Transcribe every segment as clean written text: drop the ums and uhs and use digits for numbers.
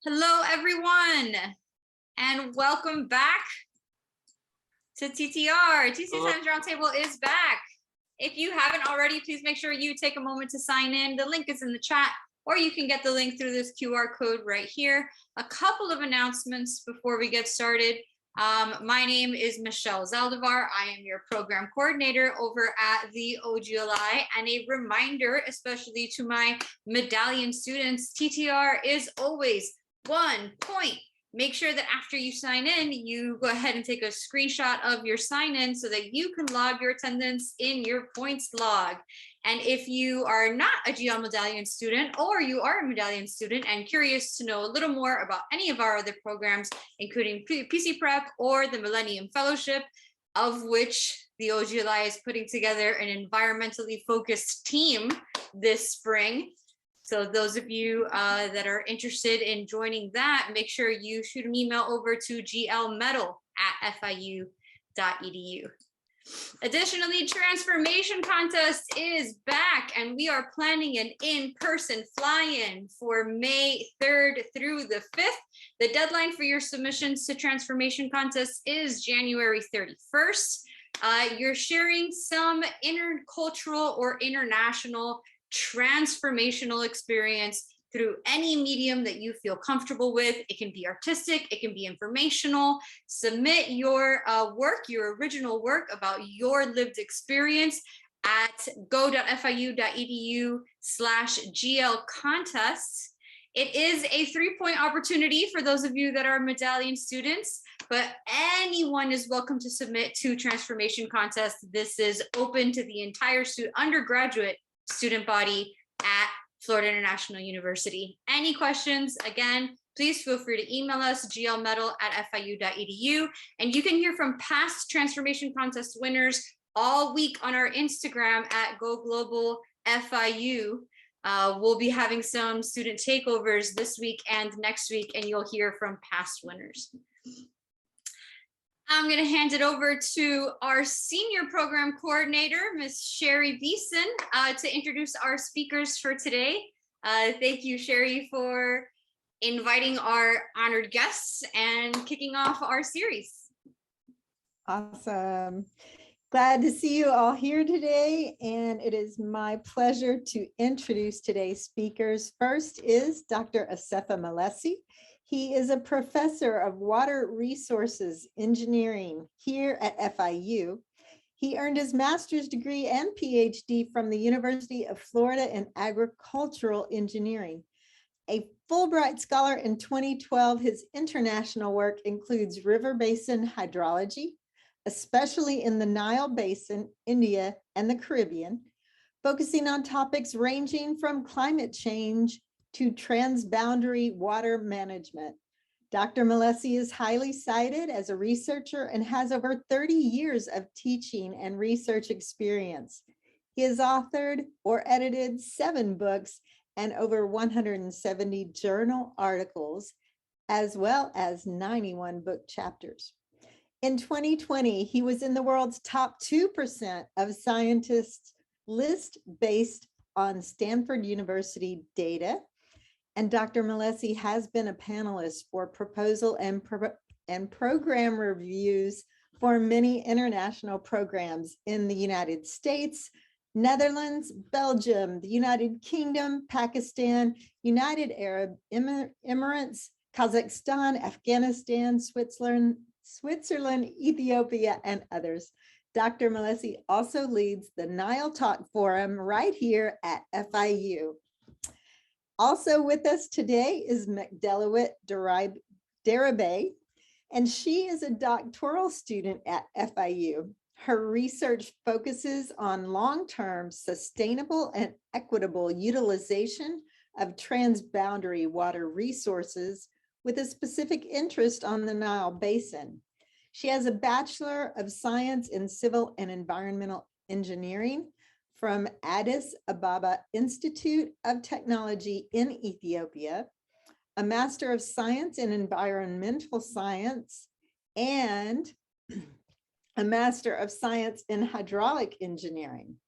Hello, everyone, and welcome back to TTR. Times Roundtable is back. If you haven't already, please make sure you take a moment to sign in. The link is in the chat, or you can get the link through this QR code right here. A couple of announcements before we get started. My name is Michelle Zaldivar. I am your program coordinator over at the OGLI, and a reminder, especially to my medallion students, TTR is always 1 point. Make sure that after you sign in, you go ahead and take a screenshot of your sign in so that you can log your attendance in your points log. And if you are not a GL Medallion student, or you are a Medallion student and curious to know a little more about any of our other programs, including PC Prep or the Millennium Fellowship, of which the OGLI is putting together an environmentally focused team this spring. So those of you that are interested in joining that, make sure you shoot an email over to glmedal@fiu.edu. Additionally, Transformation Contest is back, and we are planning an in-person fly-in for May 3rd through the 5th. The deadline for your submissions to Transformation Contest is January 31st. You're sharing some intercultural or international transformational experience through any medium that you feel comfortable with. It can be artistic, it can be informational. Submit your work, your original work about your lived experience at go.fiu.edu/GL contests. It is a 3-point opportunity for those of you that are medallion students, but anyone is welcome to submit to Transformation Contest. This is open to the entire undergraduate student body at Florida International University. Any questions, again, please feel free to email us, glmedal@fiu.edu. And you can hear from past Transformation Contest winners all week on our Instagram at GoGlobalFIU. We'll be having some student takeovers this week and next week, and you'll hear from past winners. I'm going to hand it over to our senior program coordinator, Ms. Sherry Beeson, to introduce our speakers for today. Thank you, Sherry, for inviting our honored guests and kicking off our series. Awesome. Glad to see you all here today, and it is my pleasure to introduce today's speakers. First is Dr. Assefa Melesse. He is a professor of water resources engineering here at FIU. He earned his master's degree and PhD from the University of Florida in agricultural engineering. A Fulbright scholar in 2012, his international work includes river basin hydrology, especially in the Nile Basin, India, and the Caribbean, focusing on topics ranging from climate change to transboundary water management. Dr. Melesse is highly cited as a researcher and has over 30 years of teaching and research experience. He has authored or edited 7 books and over 170 journal articles, as well as 91 book chapters. In 2020, he was in the world's top 2% of scientists list based on Stanford University data. And Dr. Melesse has been a panelist for proposal and program reviews for many international programs in the United States, Netherlands, Belgium, the United Kingdom, Pakistan, United Arab Emirates, Kazakhstan, Afghanistan, Switzerland, Ethiopia, and others. Dr. Melesse also leads the Nile Talk Forum right here at FIU. Also with us today is Mekdelawit Darabe, and she is a doctoral student at FIU. Her research focuses on long-term sustainable and equitable utilization of transboundary water resources with a specific interest on the Nile Basin. She has a Bachelor of Science in Civil and Environmental Engineering from Addis Ababa Institute of Technology in Ethiopia, a Master of Science in Environmental Science, and a Master of Science in Hydraulic Engineering.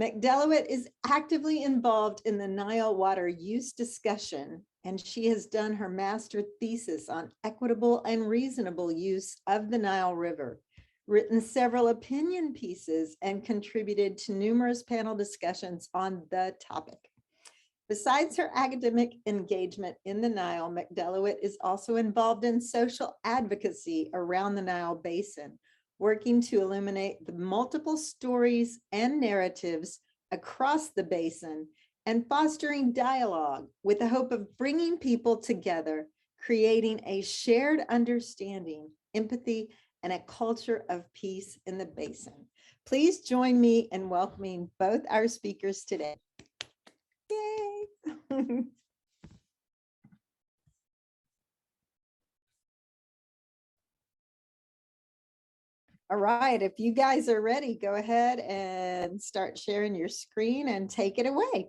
Mekdelawit is actively involved in the Nile water use discussion and she has done her master thesis on equitable and reasonable use of the Nile River, written several opinion pieces, and contributed to numerous panel discussions on the topic. Besides her academic engagement in the Nile, Mekdelawit is also involved in social advocacy around the Nile Basin, working to illuminate the multiple stories and narratives across the basin and fostering dialogue with the hope of bringing people together, creating a shared understanding, empathy, and a culture of peace in the basin. Please join me in welcoming both our speakers today. Yay! All right, if you guys are ready, go ahead and start sharing your screen and take it away.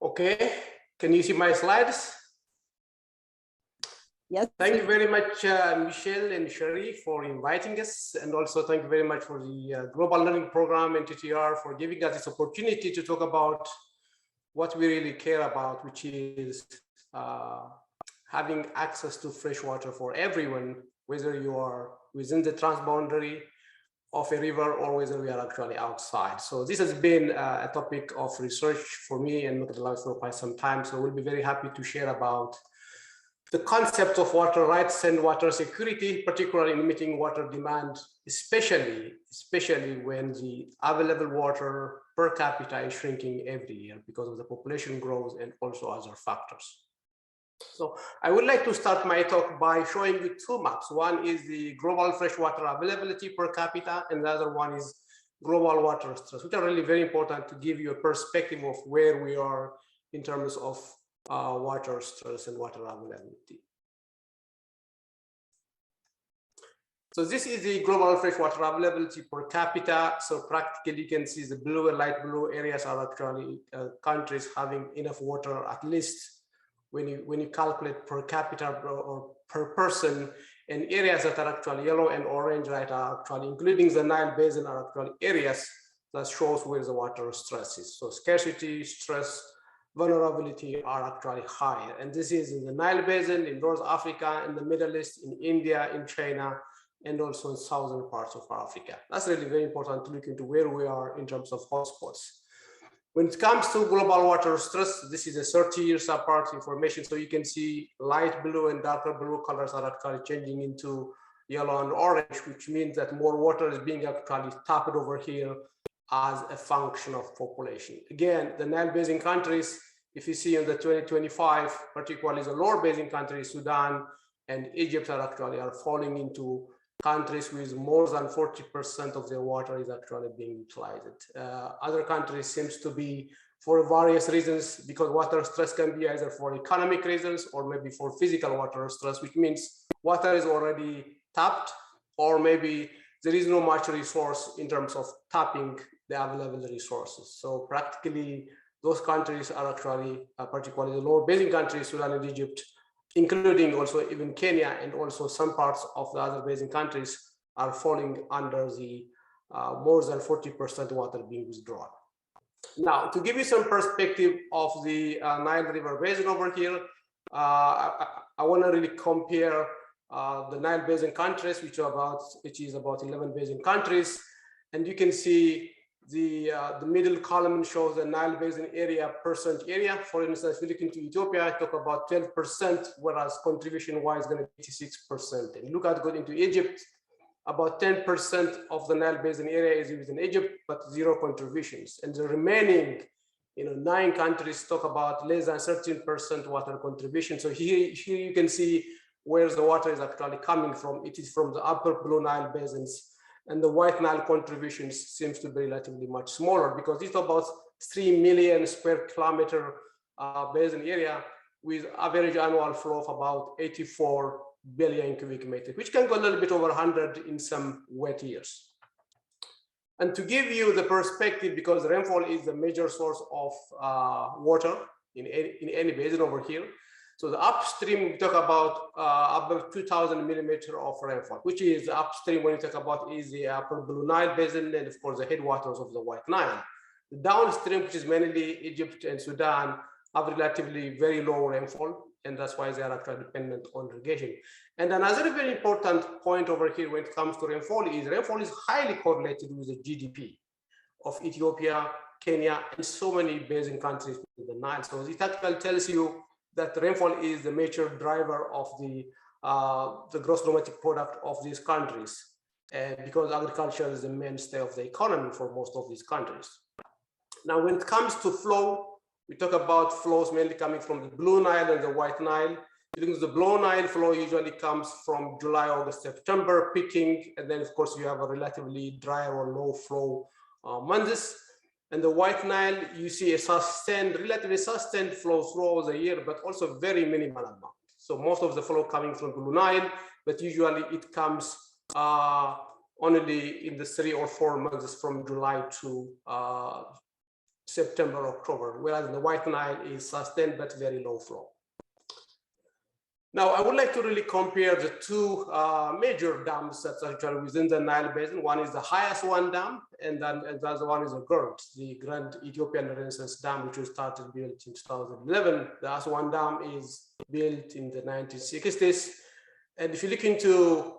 Okay, can you see my slides? Yes. Thank you very much, Michelle and Sherry, for inviting us. And also thank you very much for the Global Learning Program and TTR for giving us this opportunity to talk about what we really care about, which is having access to fresh water for everyone, whether you are within the transboundary of a river or whether we are actually outside. So this has been a topic of research for me and Mekdelawit for quite some time. So we'll be very happy to share about the concept of water rights and water security, particularly in meeting water demand, especially when the available water per capita is shrinking every year because of the population growth and also other factors. So I would like to start my talk by showing you two maps. One is the global freshwater availability per capita, and the other one is global water stress, which are really very important to give you a perspective of where we are in terms of water stress and water availability. So this is the global freshwater availability per capita. So practically you can see the blue and light blue areas are actually countries having enough water, at least when you calculate per capita or per person, and areas that are actually yellow and orange, right, are actually, including the Nile Basin, are actually areas that shows where the water stress is. So scarcity, stress, vulnerability are actually higher. And this is in the Nile Basin, in North Africa, in the Middle East, in India, in China, and also in southern parts of Africa. That's really very important to look into where we are in terms of hotspots. When it comes to global water stress, this is a 30 years apart information. So you can see light blue and darker blue colors are actually changing into yellow and orange, which means that more water is being actually tapped over here as a function of population. Again, the Nile Basin countries, if you see in the 2025, particularly the lower basin countries, Sudan and Egypt are falling into countries with more than 40% of their water is actually being utilized. Other countries seems to be for various reasons, because water stress can be either for economic reasons or maybe for physical water stress, which means water is already tapped, or maybe there is no much resource in terms of tapping the available resources. So practically those countries are actually, particularly the lower basin countries, Sudan and Egypt, including also even Kenya and also some parts of the other basin countries, are falling under the more than 40% water being withdrawn. Now, to give you some perspective of the Nile River Basin over here, I want to really compare the Nile Basin countries, which is about 11 basin countries, and you can see the middle column shows the Nile Basin area percent area. For instance, if you look into Ethiopia, I talk about 12%, whereas contribution-wise going to be 86%. And look at going into Egypt, about 10% of the Nile Basin area is within Egypt, but zero contributions. And the remaining, 9 countries talk about less than 13% water contribution. So here you can see where the water is actually coming from. It is from the upper Blue Nile basins. And the White Nile contributions seems to be relatively much smaller, because it's about 3 million square kilometer basin area with average annual flow of about 84 billion cubic meters, which can go a little bit over 100 in some wet years. And to give you the perspective, because rainfall is the major source of water in any basin over here. So the upstream, we talk about 2,000 millimeters of rainfall, which is upstream when you talk about is the upper Blue Nile Basin and of course the headwaters of the White Nile. The downstream, which is mainly Egypt and Sudan, have relatively very low rainfall, and that's why they are actually dependent on irrigation. And another very important point over here when it comes to rainfall is highly correlated with the GDP of Ethiopia, Kenya, and so many basin countries in the Nile. So it actually tells you that rainfall is the major driver of the gross domestic product of these countries, because agriculture is the mainstay of the economy for most of these countries. Now, when it comes to flow, we talk about flows mainly coming from the Blue Nile and the White Nile. Because the Blue Nile flow usually comes from July, August, September, peaking, and then of course you have a relatively dry or low flow months. And the White Nile, you see a relatively sustained flow throughout the year, but also very minimal amount. So most of the flow coming from Blue Nile, but usually it comes only in the 3 or 4 months from July to September, October, whereas the White Nile is sustained but very low flow. Now, I would like to really compare the two major dams that's actually within the Nile Basin. One is the highest one dam, and then the other one is the GERD, the Grand Ethiopian Renaissance Dam, which was started built in 2011. The Aswan Dam is built in the 1960s. And if you look into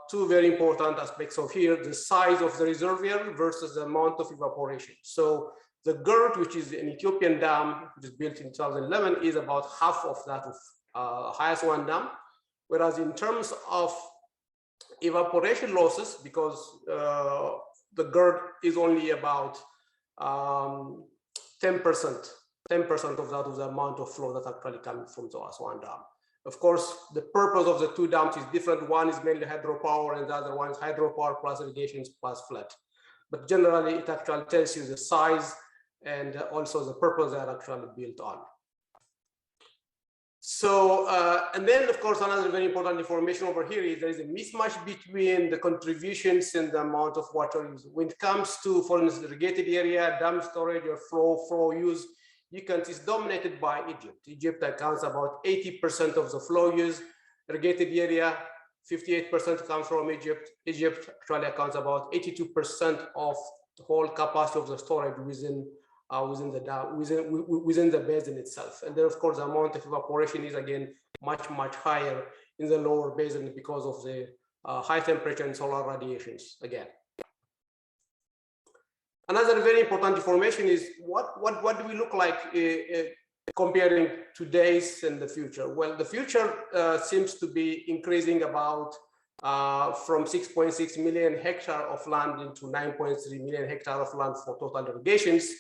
two very important aspects of here, the size of the reservoir versus the amount of evaporation. So the GERD, which is an Ethiopian dam, which is built in 2011, is about half of that of highest one dam, whereas in terms of evaporation losses, because the GERD is only about 10% of that of the amount of flow that's actually coming from the Aswan Dam. Of course, the purpose of the two dams is different. One is mainly hydropower, and the other one is hydropower plus irrigation plus flood. But generally, it actually tells you the size and also the purpose they are actually built on. So, and then of course, another very important information over here is there is a mismatch between the contributions and the amount of water used. When it comes to, for instance, irrigated area, dam storage or flow use, you can, it's dominated by Egypt. Egypt accounts about 80% of the flow use. Irrigated area, 58% comes from Egypt. Egypt actually accounts about 82% of the whole capacity of the storage within the basin itself. And then of course the amount of evaporation is again much higher in the lower basin because of the high temperature and solar radiations again. Another very important information is what do we look like comparing today's and the future? Well, the future seems to be increasing about from 6.6 million hectares of land into 9.3 million hectares of land for total irrigations.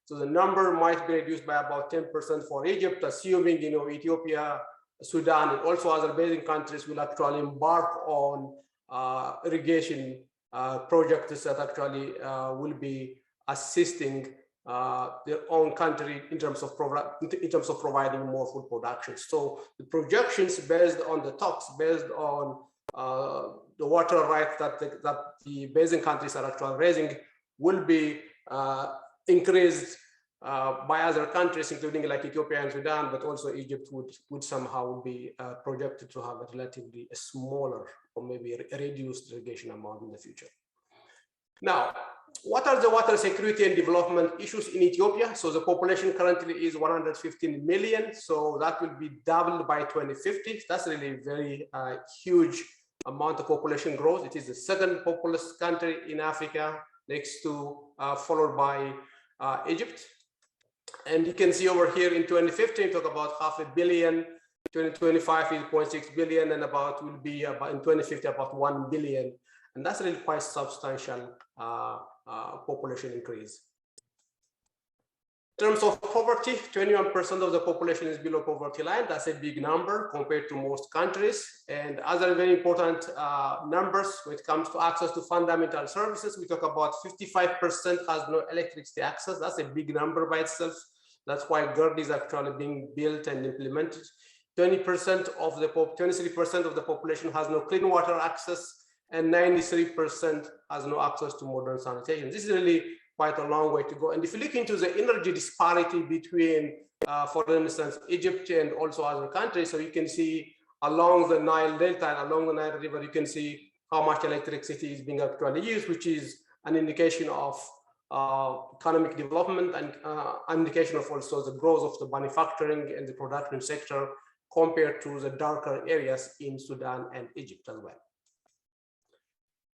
So the number might be reduced by about 10% for Egypt, assuming Ethiopia, Sudan, and also other basin countries will actually embark on irrigation projects that actually will be assisting their own country in terms of providing more food production. So the projections based on the talks, based on the water rights that the basin countries are actually raising, will be increased by other countries, including like Ethiopia and Sudan, but also Egypt would somehow be projected to have a relatively smaller or maybe a reduced irrigation amount in the future. Now, what are the water security and development issues in Ethiopia? So the population currently is 115 million. So that will be doubled by 2050. That's really a very huge amount of population growth. It is the second populous country in Africa, next to followed by Egypt. And you can see over here in 2015, talk about 500 million, 2025 is 0.6 billion, and about will be about in 2050 about 1 billion. And that's really quite substantial population increase. In terms of poverty, 21% of the population is below poverty line. That's a big number compared to most countries. And other very important numbers when it comes to access to fundamental services, we talk about 55% has no electricity access. That's a big number by itself. That's why GERD is actually being built and implemented. 23% of the population has no clean water access, and 93% has no access to modern sanitation. This is really quite a long way to go. And if you look into the energy disparity between for instance, Egypt and also other countries. So you can see along the Nile Delta and along the Nile River, you can see how much electricity is being actually used, which is an indication of economic development and an indication of also the growth of the manufacturing and the production sector compared to the darker areas in Sudan and Egypt as well.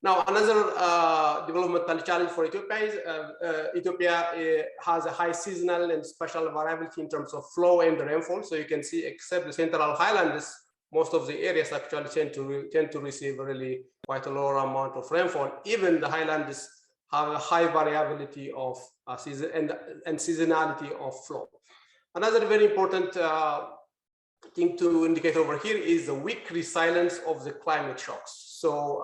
Now, another developmental challenge for Ethiopia is Ethiopia has a high seasonal and spatial variability in terms of flow and rainfall. So you can see, except the central highlands, most of the areas actually tend to receive really quite a lower amount of rainfall. Even the highlands have a high variability of season and seasonality of flow. Another very important thing to indicate over here is the weak resilience of the climate shocks. So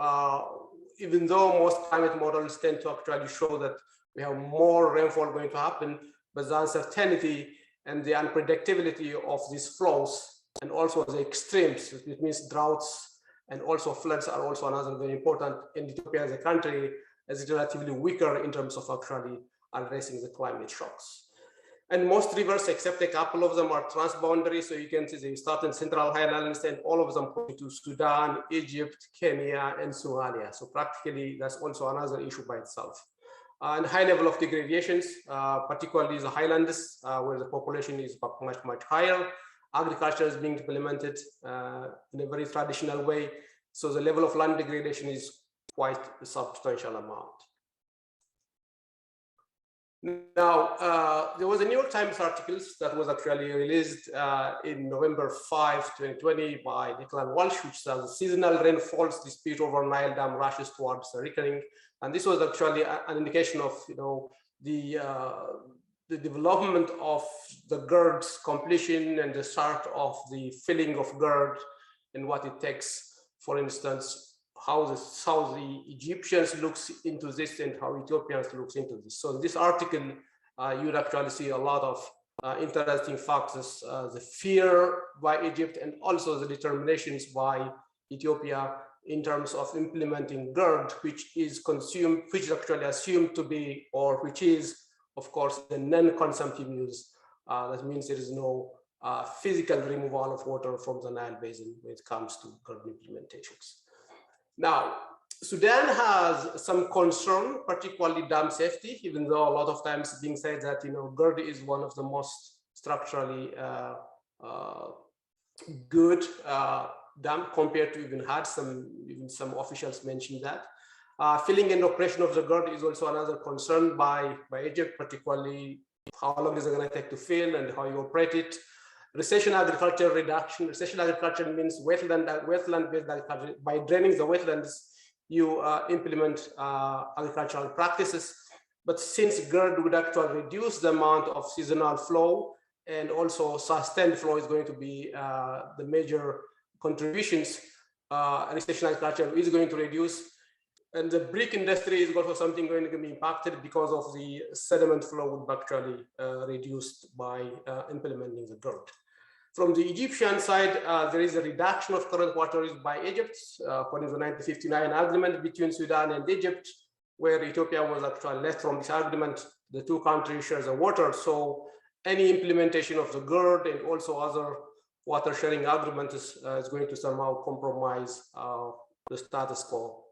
even though most climate models tend to actually show that we have more rainfall going to happen, but the uncertainty and the unpredictability of these flows and also the extremes, it means droughts and also floods, are also another very important. In Ethiopia as a country is relatively weaker in terms of actually addressing the climate shocks. And most rivers, except a couple of them, are transboundary. So you can see they start in central highlands and all of them point to Sudan, Egypt, Kenya, and Somalia. So practically, that's also another issue by itself. And high level of degradations, particularly the highlands, where the population is much, much higher. Agriculture is being implemented in a very traditional way. So the level of land degradation is quite a substantial amount. Now, there was a New York Times article that was actually released in November 5, 2020 by Declan Walsh, which says the seasonal rainfalls dispute over Nile Dam rushes towards a reckoning. And this was actually an indication of, the development of the GERD's completion and the start of the filling of GERD and what it takes, for instance, how the Egyptians looks into this and how Ethiopians looks into this. So in this article, you'd actually see a lot of interesting factors, the fear by Egypt and also the determinations by Ethiopia in terms of implementing GERD, which is actually assumed to be, or which is, of course, the non-consumptive use. That means there is no physical removal of water from the Nile Basin when it comes to GERD implementations. Now, Sudan has some concern, particularly dam safety, even though a lot of times it's being said that GERD is one of the most structurally good dam compared to even some officials mentioned that. Filling and operation of the GERD is also another concern by Egypt, particularly how long is it going to take to fill and how you operate it. Recession agriculture reduction. Recession agriculture means wetland-based agriculture. By draining the wetlands, you implement agricultural practices. But since GERD would actually reduce the amount of seasonal flow and also sustained flow is going to be the major contributions, recession agriculture is going to reduce. And the brick industry is also something going to be impacted because of the sediment flow would actually reduced by implementing the GERD. From the Egyptian side, there is a reduction of current water use by Egypt, according to the 1959 agreement between Sudan and Egypt, where Ethiopia was actually left from this agreement. The two countries share the water, so any implementation of the GERD and also other water sharing agreements is going to somehow compromise the status quo.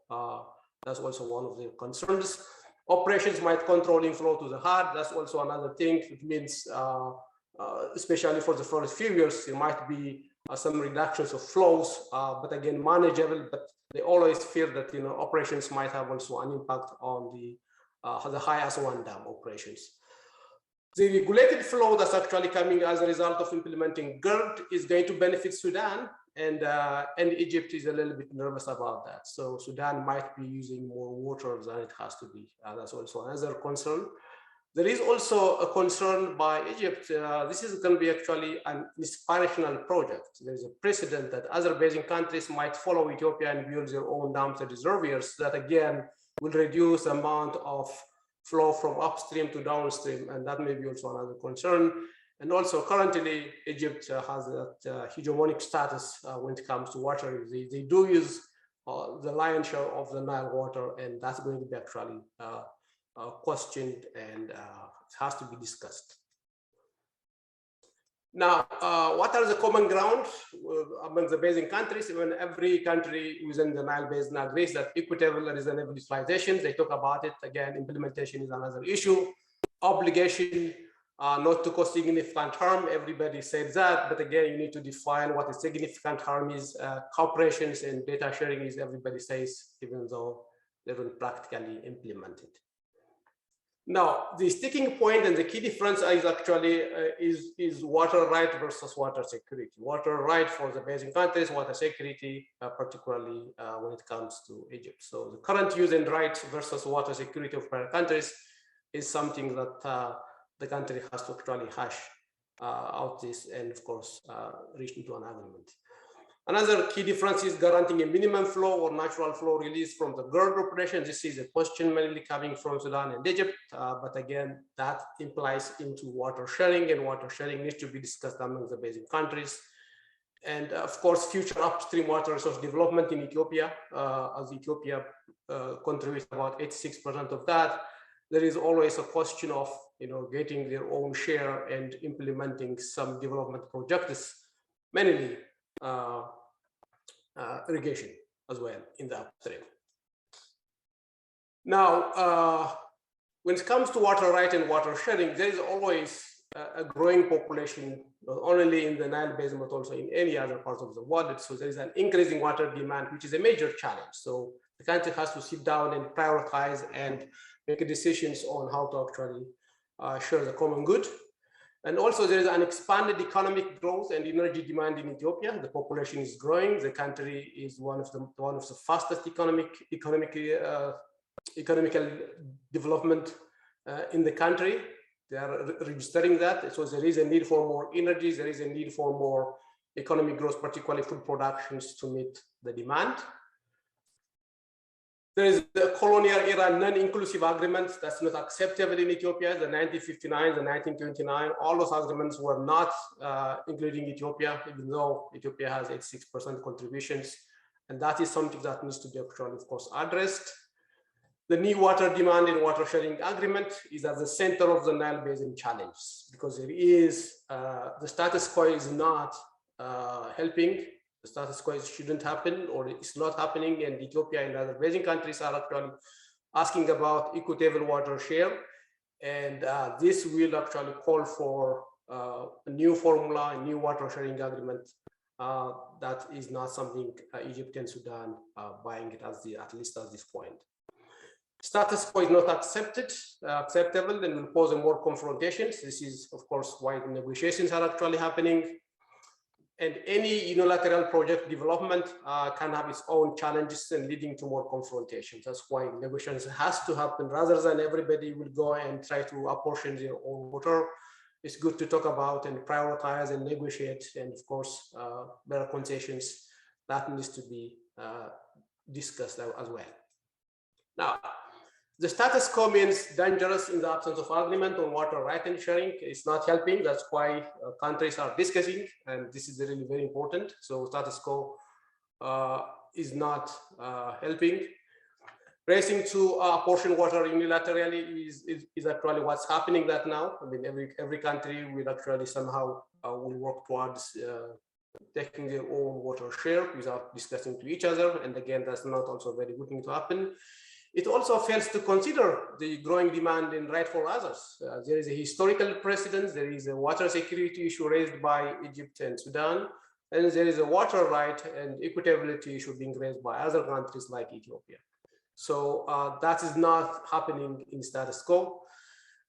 That's also one of the concerns. Operations might control inflow to the heart. That's also another thing. It means especially for the first few years, there might be some reductions of flows, but again, manageable. But they always fear that operations might have also an impact on the high Aswan Dam operations. The regulated flow that's actually coming as a result of implementing GERD is going to benefit Sudan, and Egypt is a little bit nervous about that. So Sudan might be using more water than it has to be. That's also another concern. There is also a concern by Egypt. This is going to be actually an inspirational project. There's a precedent that other basin countries might follow Ethiopia and build their own dams and reservoirs that again will reduce the amount of flow from upstream to downstream, and that may be also another concern. And also currently Egypt has that hegemonic status when it comes to water. They do use the lion's share of the Nile water, and that's going to be actually questioned and it has to be discussed. Now, what are the common ground among the basin countries? When every country within the Nile Basin agrees that equitable and reasonable utilization, they talk about it. Again, implementation is another issue. Obligation not to cause significant harm. Everybody said that, but again, you need to define what a significant harm is. Cooperations and data sharing is everybody says, even though they don't practically implement it. Now, the sticking point and the key difference is actually is water right versus water security. Water right for the basin countries, water security, particularly when it comes to Egypt. So the current use and rights versus water security of prior countries is something that the country has to actually hash out this and, of course, reach into an agreement. Another key difference is guaranteeing a minimum flow or natural flow release from the GERD operation. This is a question mainly coming from Sudan and Egypt, but again, that implies into water sharing, and water sharing needs to be discussed among the basin countries. And of course, future upstream water resource development in Ethiopia, as Ethiopia contributes about 86% of that. There is always a question of getting their own share and implementing some development projects, mainly irrigation as well in the upstream. Now, when it comes to water right and water sharing, there is always a growing population, not only in the Nile Basin, but also in any other parts of the world. So there is an increasing water demand, which is a major challenge. So the country has to sit down and prioritize and make decisions on how to actually share the common good. And also there is an expanded economic growth and energy demand in Ethiopia. The population is growing. The country is one of the fastest economical development in the country. They are registering that. So there is a need for more energy. There is a need for more economic growth, particularly food productions, to meet the demand. There is the colonial era non-inclusive agreements that's not acceptable in Ethiopia. The 1959, the 1929, all those agreements were not including Ethiopia, even though Ethiopia has 86% contributions. And that is something that needs to be actually, of course, addressed. The new water demand and water sharing agreement is at the center of the Nile Basin challenge, because there is, the status quo is not helping. The status quo shouldn't happen, or it's not happening, and Ethiopia and other basin countries are actually asking about equitable water share, and this will actually call for a new formula, a new water sharing agreement. That is not something Egypt and Sudan are buying it at least at this point. Status quo is not acceptable, and will pose more confrontations. This is, of course, why the negotiations are actually happening. And any unilateral project development can have its own challenges and leading to more confrontations. That's why negotiations has to happen rather than everybody will go and try to apportion their own water. It's good to talk about and prioritize and negotiate, and of course, better concessions that needs to be discussed as well. Now, the status quo means dangerous in the absence of agreement on water right and sharing. It's not helping. That's why countries are discussing, and this is really very important. So status quo is not helping. Racing to apportion water unilaterally is actually what's happening that now. I mean, every country will actually somehow will work towards taking their own water share without discussing to each other. And again, that's not also a very good thing to happen. It also fails to consider the growing demand and right for others. There is a historical precedent. There is a water security issue raised by Egypt and Sudan. And there is a water right and equitability issue being raised by other countries like Ethiopia. So that is not happening in status quo.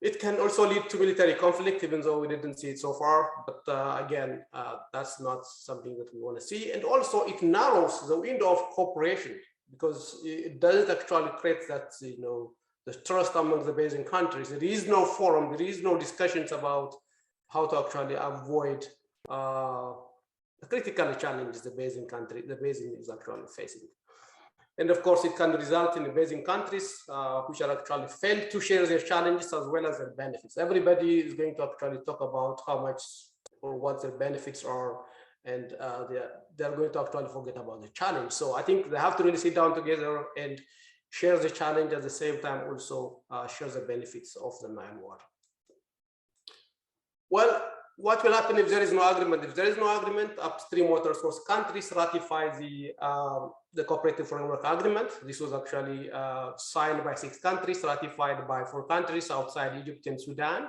It can also lead to military conflict, even though we didn't see it so far. But again, that's not something that we want to see. And also it narrows the window of cooperation, because it doesn't actually create that, the trust among the basin countries. There is no forum, there is no discussions about how to actually avoid the critical challenges the basin is actually facing. And of course, it can result in the basin countries which are actually failed to share their challenges as well as their benefits. Everybody is going to actually talk about how much or what their benefits are, and they're going to actually forget about the challenge. So I think they have to really sit down together and share the challenge, at the same time also share the benefits of the Nile water. Well, what will happen if there is no agreement? If there is no agreement, upstream water source countries ratify the cooperative framework agreement. This was actually signed by 6 countries, ratified by 4 countries outside Egypt and Sudan.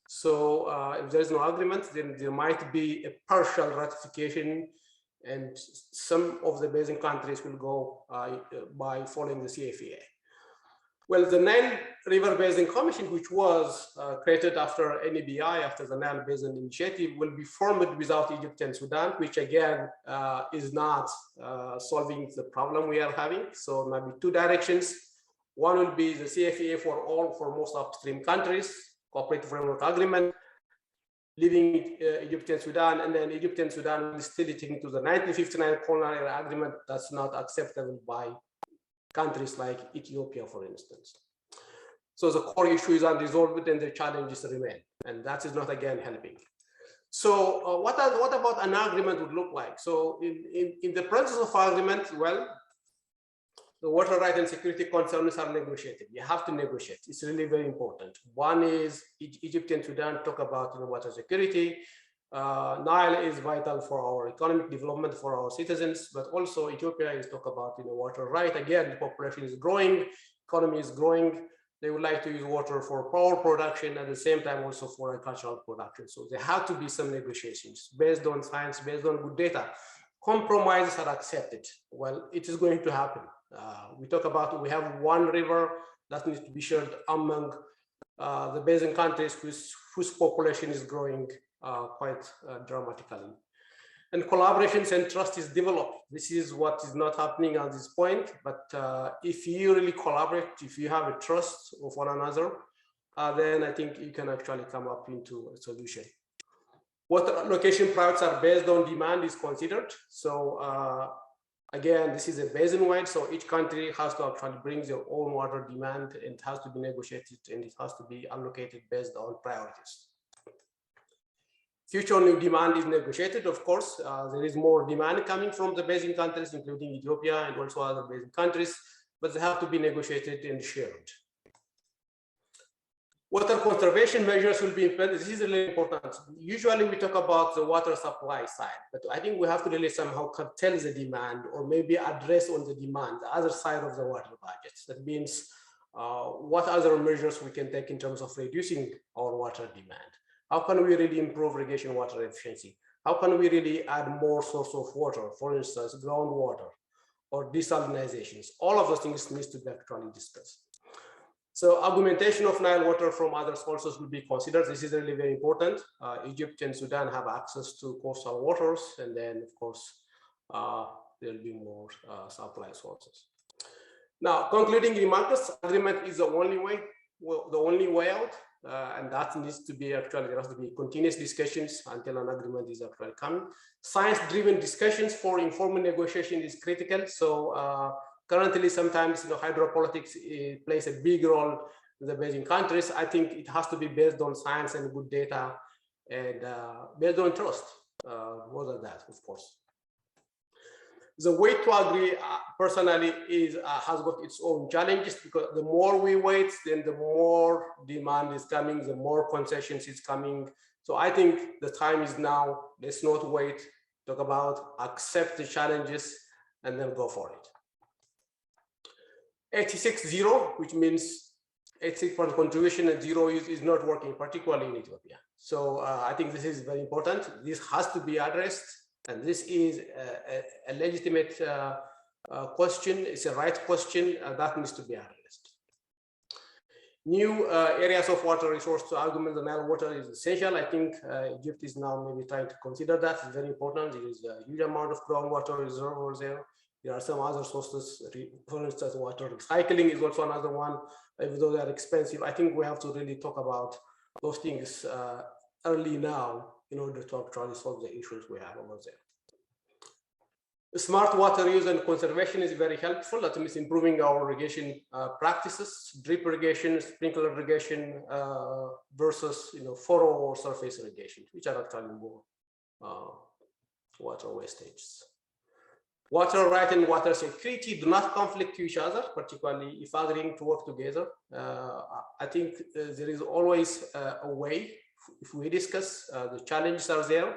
So if there is no agreement, then there might be a partial ratification, and some of the basin countries will go by following the CFA. Well, the Nile River Basin Commission, which was created after NEBI, after the Nile Basin Initiative, will be formed without Egypt and Sudan, which again is not solving the problem we are having. So maybe 2 directions. One will be the CFA for most upstream countries, cooperative framework agreement, leaving Egypt and Sudan, and then Egypt and Sudan will still adhering to the 1959 colonial agreement. That's not acceptable by countries like Ethiopia, for instance. So the core issue is unresolved and the challenges remain, and that is not again helping. So what about an agreement would look like? So in the process of agreement, well, the water right and security concerns are negotiated. You have to negotiate. It's really very important. One is Egypt and Sudan talk about water security. Nile is vital for our economic development, for our citizens, but also Ethiopia is talk about water right. Again, the population is growing, economy is growing. They would like to use water for power production at the same time also for agricultural production. So there have to be some negotiations based on science, based on good data. Compromises are accepted. Well, it is going to happen. We talk about we have one river that needs to be shared among the basin countries whose population is growing quite dramatically. And collaborations and trust is developed. This is what is not happening at this point, but if you really collaborate, if you have a trust of one another, then I think you can actually come up into a solution. Water allocation priorities are based on demand is considered. So again, this is a basin-wide, so each country has to actually bring their own water demand, and it has to be negotiated, and it has to be allocated based on priorities. Future new demand is negotiated, of course. There is more demand coming from the basin countries, including Ethiopia and also other basin countries, but they have to be negotiated and shared. Water conservation measures will be implemented. This is really important. Usually we talk about the water supply side, but I think we have to really somehow curtail the demand, or maybe address on the demand, the other side of the water budget. That means what other measures we can take in terms of reducing our water demand. How can we really improve irrigation water efficiency? How can we really add more source of water, for instance, groundwater or desalinizations? All of those things needs to be actually discussed. So augmentation of Nile water from other sources will be considered. This is really very important. Egypt and Sudan have access to coastal waters, and then of course, there'll be more supply sources. Now, concluding remarks, agreement is the only way out. And that needs to be actually, there has to be continuous discussions until an agreement is actually coming. Science-driven discussions for informal negotiation is critical. So currently, sometimes hydropolitics plays a big role in the basin countries. I think it has to be based on science and good data, and based on trust. More than that, of course. The way to agree, personally, has got its own challenges, because the more we wait, then the more demand is coming, the more concessions is coming. So I think the time is now. Let's not wait. Talk about, accept the challenges, and then go for it. 86-0, which means 86% contribution and 0 is not working, particularly in Ethiopia. So I think this is very important. This has to be addressed. And this is a legitimate question. It's a right question that needs to be addressed. New areas of water resource to augment the Nile water is essential. I think Egypt is now maybe trying to consider that. It's very important. There is a huge amount of groundwater reserve over there. There are some other sources, for instance, water recycling is also another one, even though they are expensive. I think we have to really talk about those things early now, in order to actually solve the issues we have over there. Smart water use and conservation is very helpful. That means improving our irrigation practices, drip irrigation, sprinkler irrigation versus furrow or surface irrigation, which are actually more water wastages. Water right and water security do not conflict to each other, particularly if agreeing to work together. I think there is always a way if we discuss the challenges are there,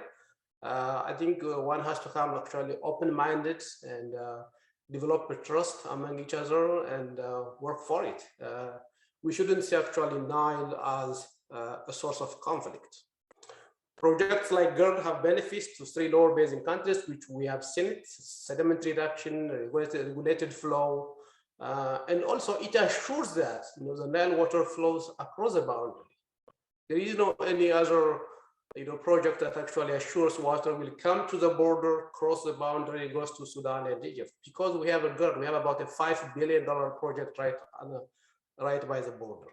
I think one has to come actually open-minded and develop a trust among each other and work for it. We shouldn't see actually Nile as a source of conflict. Projects like GERD have benefits to 3 lower basin countries, which we have seen it: sediment reduction, regulated flow, and also it assures that the Nile water flows across the boundary. There is no any other project that actually assures water will come to the border, cross the boundary, goes to Sudan and Egypt. Because we have a GERD, we have about a $5 billion project right by the border.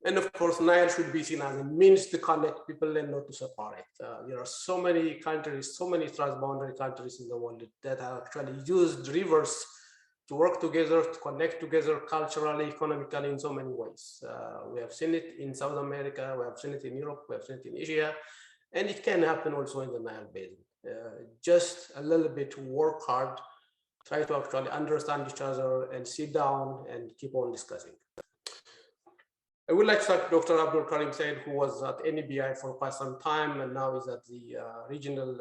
And of course, Nile should be seen as a means to connect people and not to separate. There are so many countries, so many transboundary countries in the world that have actually used rivers to work together, to connect together culturally, economically, in so many ways. We have seen it in South America, we have seen it in Europe, we have seen it in Asia, and it can happen also in the Nile Basin. Just a little bit work hard, try to actually understand each other and sit down and keep on discussing. I would like to thank Dr. Abdul Karim Said, who was at NEBI for quite some time and now is at the Regional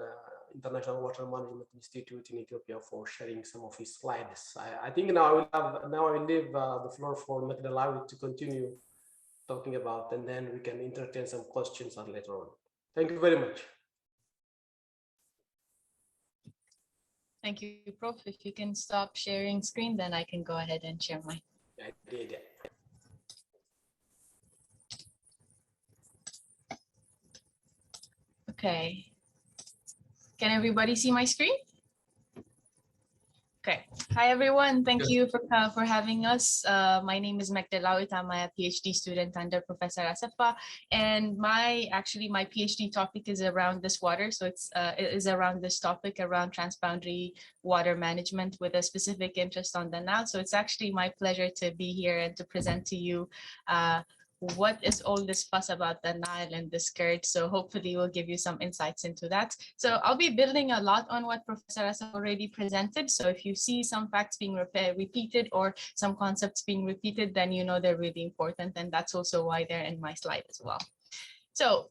International Water Management Institute in Ethiopia, for sharing some of his slides. I think now I will leave the floor for Mekdelawit to continue talking about, and then we can entertain some questions later on. Thank you very much. Thank you, Prof. If you can stop sharing screen, then I can go ahead and share mine. I did. Okay. Can everybody see my screen? Okay. Hi, everyone. Thank you for having us. My name is Mekdelawit. I'm a PhD student under Professor Assefa, and my PhD topic is around this water. So it is around this topic around transboundary water management with a specific interest on the Nile. So it's actually my pleasure to be here and to present to you what is all this fuss about the Nile and the skirt. So hopefully we'll give you some insights into that. So I'll be building a lot on what Professor Assefa already presented. So if you see some facts being repeated or some concepts being repeated, then you know they're really important. And that's also why they're in my slide as well. So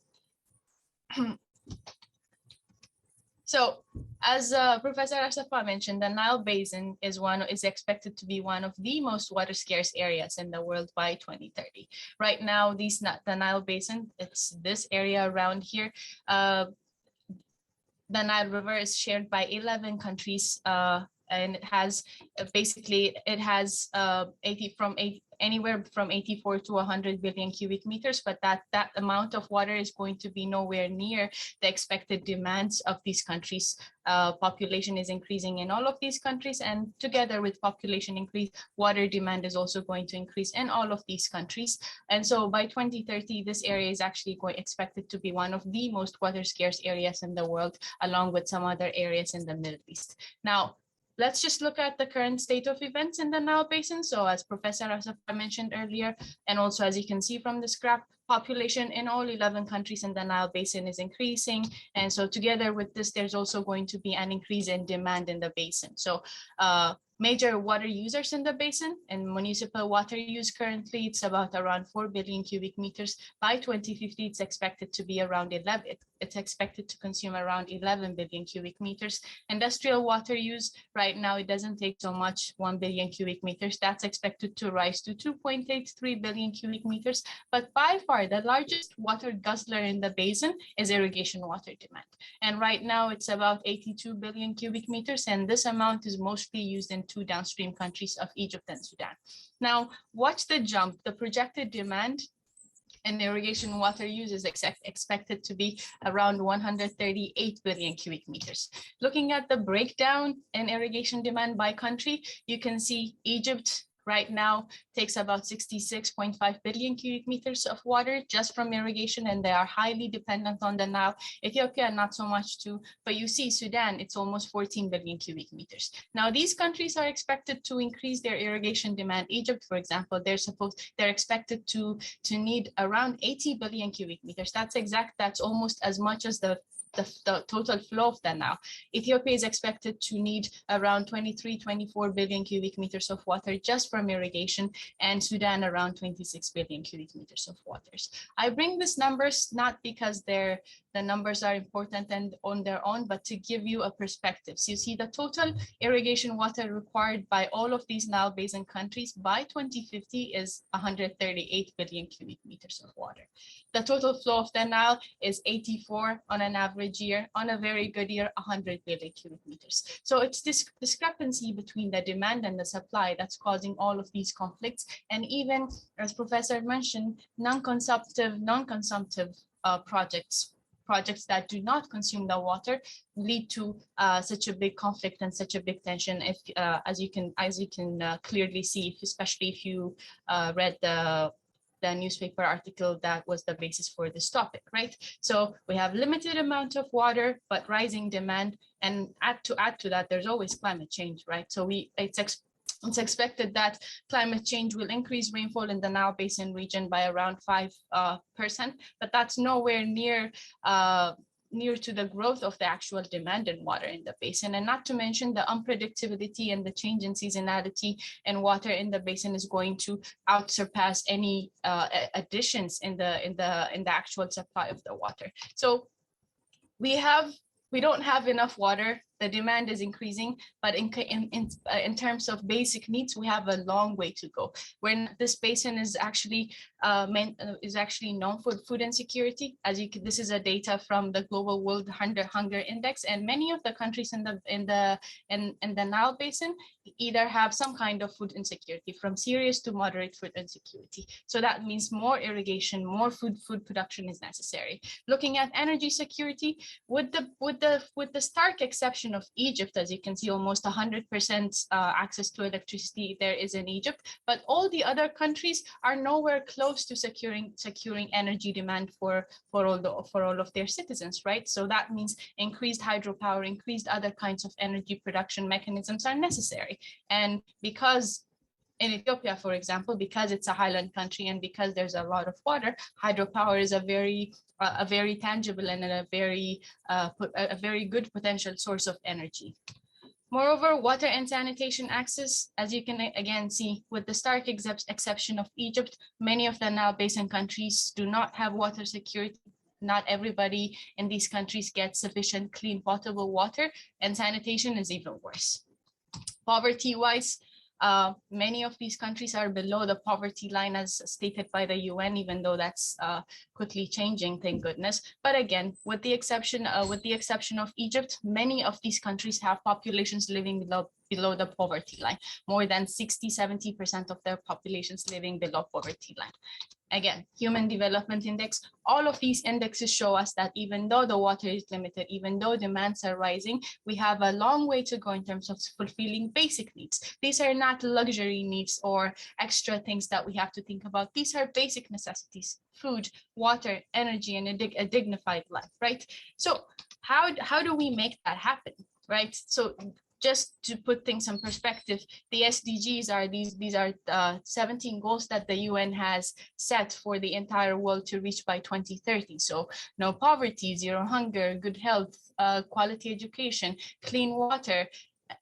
as Professor Assefa mentioned, the Nile Basin is expected to be one of the most water scarce areas in the world by 2030. Right now, the Nile Basin, it's this area around here. The Nile River is shared by 11 countries, and it has anywhere from 84 to 100 billion cubic meters, but that amount of water is going to be nowhere near the expected demands of these countries. Population is increasing in all of these countries, and together with population increase, water demand is also going to increase in all of these countries. And so by 2030, this area is actually expected to be one of the most water scarce areas in the world, along with some other areas in the Middle East. Now, let's just look at the current state of events in the Nile Basin. So as Professor Assefa mentioned earlier, and also as you can see from this graph, population in all 11 countries in the Nile Basin is increasing. And so together with this, there's also going to be an increase in demand in the basin. So major water users in the basin and municipal water use currently, it's about around 4 billion cubic meters. By 2050, it's expected to be around 11. It's expected to consume around 11 billion cubic meters. Industrial water use, right now, it doesn't take so much, 1 billion cubic meters. That's expected to rise to 2.83 billion cubic meters. But by far, the largest water guzzler in the basin is irrigation water demand. And right now, it's about 82 billion cubic meters. And this amount is mostly used in 2 downstream countries of Egypt and Sudan. Now, watch the jump. The projected demand and irrigation water use is expected to be around 138 billion cubic meters. Looking at the breakdown in irrigation demand by country, you can see Egypt right now takes about 66.5 billion cubic meters of water just from irrigation, and they are highly dependent on the Nile. Ethiopia, not so much too, but you see Sudan, it's almost 14 billion cubic meters. Now, these countries are expected to increase their irrigation demand. Egypt, for example, they're expected to need around 80 billion cubic meters. That's almost as much as the the total flow of the Nile. Ethiopia is expected to need around 24 billion cubic meters of water just from irrigation, and Sudan around 26 billion cubic meters of waters. I bring these numbers not because the numbers are important and on their own, but to give you a perspective. So you see the total irrigation water required by all of these Nile Basin countries by 2050 is 138 billion cubic meters of water. The total flow of the Nile is 84 on an average year. On a very good year, 100 billion cubic meters. So it's this discrepancy between the demand and the supply that's causing all of these conflicts. And even, as Professor mentioned, non-consumptive projects that do not consume the water lead to such a big conflict and such a big tension. If as you can clearly see, especially if you read the newspaper article that was the basis for this topic, right? So we have limited amount of water, but rising demand, and add to that, there's always climate change, right? So it's expected that climate change will increase rainfall in the Nile Basin region by around 5%, but that's nowhere near to the growth of the actual demand in water in the basin. And not to mention the unpredictability and the change in seasonality and water in the basin is going to outsurpass any additions in the actual supply of the water. So we don't have enough water. The demand is increasing, but in terms of basic needs, we have a long way to go. When this basin is actually known for food insecurity, this is a data from the Global World Hunger Index, and many of the countries in the Nile Basin either have some kind of food insecurity, from serious to moderate food insecurity. So that means more irrigation, more food production is necessary. Looking at energy security, with the stark exception of Egypt, as you can see, almost 100% access to electricity there is in Egypt, but all the other countries are nowhere close to securing energy demand for all of their citizens, right? So that means increased hydropower, increased other kinds of energy production mechanisms are necessary. And because in Ethiopia, for example, because it's a highland country and because there's a lot of water, hydropower is a very tangible and a very good potential source of energy. Moreover, water and sanitation access, as you can again see, with the stark exception of Egypt, many of the Nile Basin countries do not have water security. Not everybody in these countries gets sufficient clean potable water, and sanitation is even worse. Poverty-wise, many of these countries are below the poverty line as stated by the UN, even though that's quickly changing, thank goodness. But again, with the exception of Egypt, many of these countries have populations living below the poverty line. More than 60-70% of their populations living below poverty line. Again, Human Development Index, all of these indexes show us that even though the water is limited, even though demands are rising, we have a long way to go in terms of fulfilling basic needs. These are not luxury needs or extra things that we have to think about. These are basic necessities: food, water, energy, and a dignified life, right? So how do we make that happen, right? So just to put things in perspective, the SDGs are these are 17 goals that the UN has set for the entire world to reach by 2030. So no poverty, zero hunger, good health, quality education, clean water,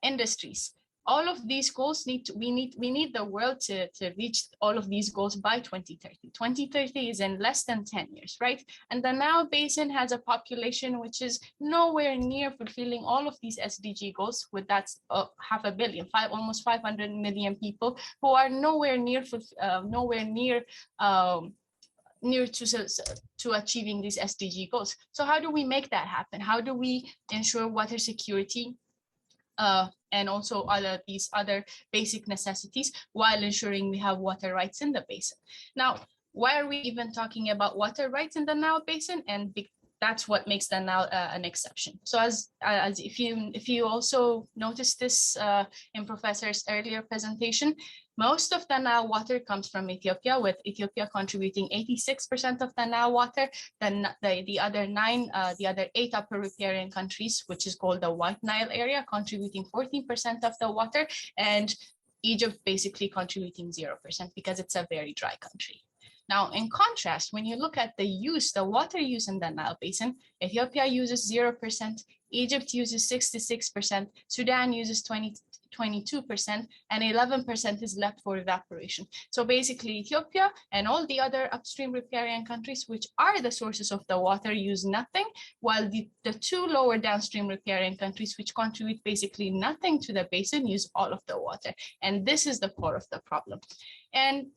industries. All of these goals we need the world to reach all of these goals by 2030. 2030 is in less than 10 years, right? And the Nile Basin has a population which is nowhere near fulfilling all of these SDG goals, with that's 500 million, almost 500 million people who are nowhere near to achieving these SDG goals. So how do we make that happen? How do we ensure water security and also these other basic necessities while ensuring we have water rights in the basin? Now, why are we even talking about water rights in the Nile Basin? And that's what makes the Nile an exception. So as if you also noticed this in Professor's earlier presentation, most of the Nile water comes from Ethiopia, with Ethiopia contributing 86% of the Nile water. Then the other 8 upper riparian countries, which is called the White Nile area, contributing 14% of the water, and Egypt basically contributing 0% because it's a very dry country. Now, in contrast, when you look at the water use in the Nile Basin, Ethiopia uses 0%, Egypt uses 66%, Sudan uses 22%, and 11% is left for evaporation. So basically, Ethiopia and all the other upstream riparian countries, which are the sources of the water, use nothing, while the two lower downstream riparian countries, which contribute basically nothing to the basin, use all of the water. And this is the core of the problem. And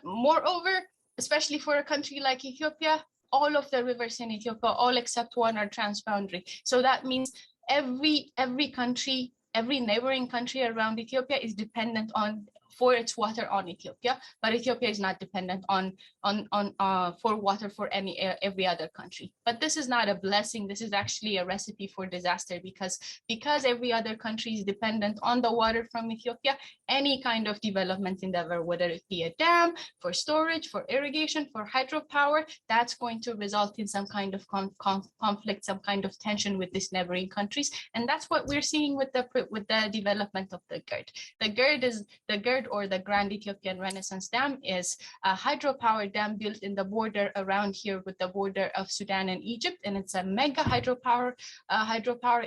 moreover, especially for a country like Ethiopia, all of the rivers in Ethiopia, all except one, are transboundary. So that means every country, every neighboring country around Ethiopia is dependent for its water on Ethiopia, but Ethiopia is not dependent for water for every other country. But this is not a blessing. This is actually a recipe for disaster, because every other country is dependent on the water from Ethiopia. Any kind of development endeavor, whether it be a dam for storage, for irrigation, for hydropower, that's going to result in some kind of conflict, some kind of tension with these neighboring countries, and that's what we're seeing with the development of the GERD. The GERD, or the Grand Ethiopian Renaissance Dam, is a hydropower dam built in the border around here with the border of Sudan and Egypt, and it's a mega hydropower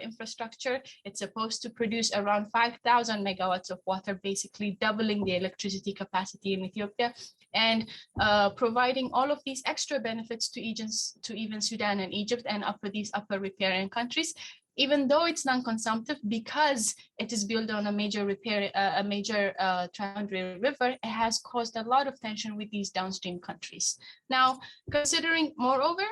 infrastructure. It's supposed to produce around 5,000 megawatts of water, basically doubling the electricity capacity in Ethiopia, and providing all of these extra benefits to even Sudan and Egypt and these upper riparian countries, even though it's non-consumptive, because it is built on a major transboundary river. It has caused a lot of tension with these downstream countries. Now, considering, moreover,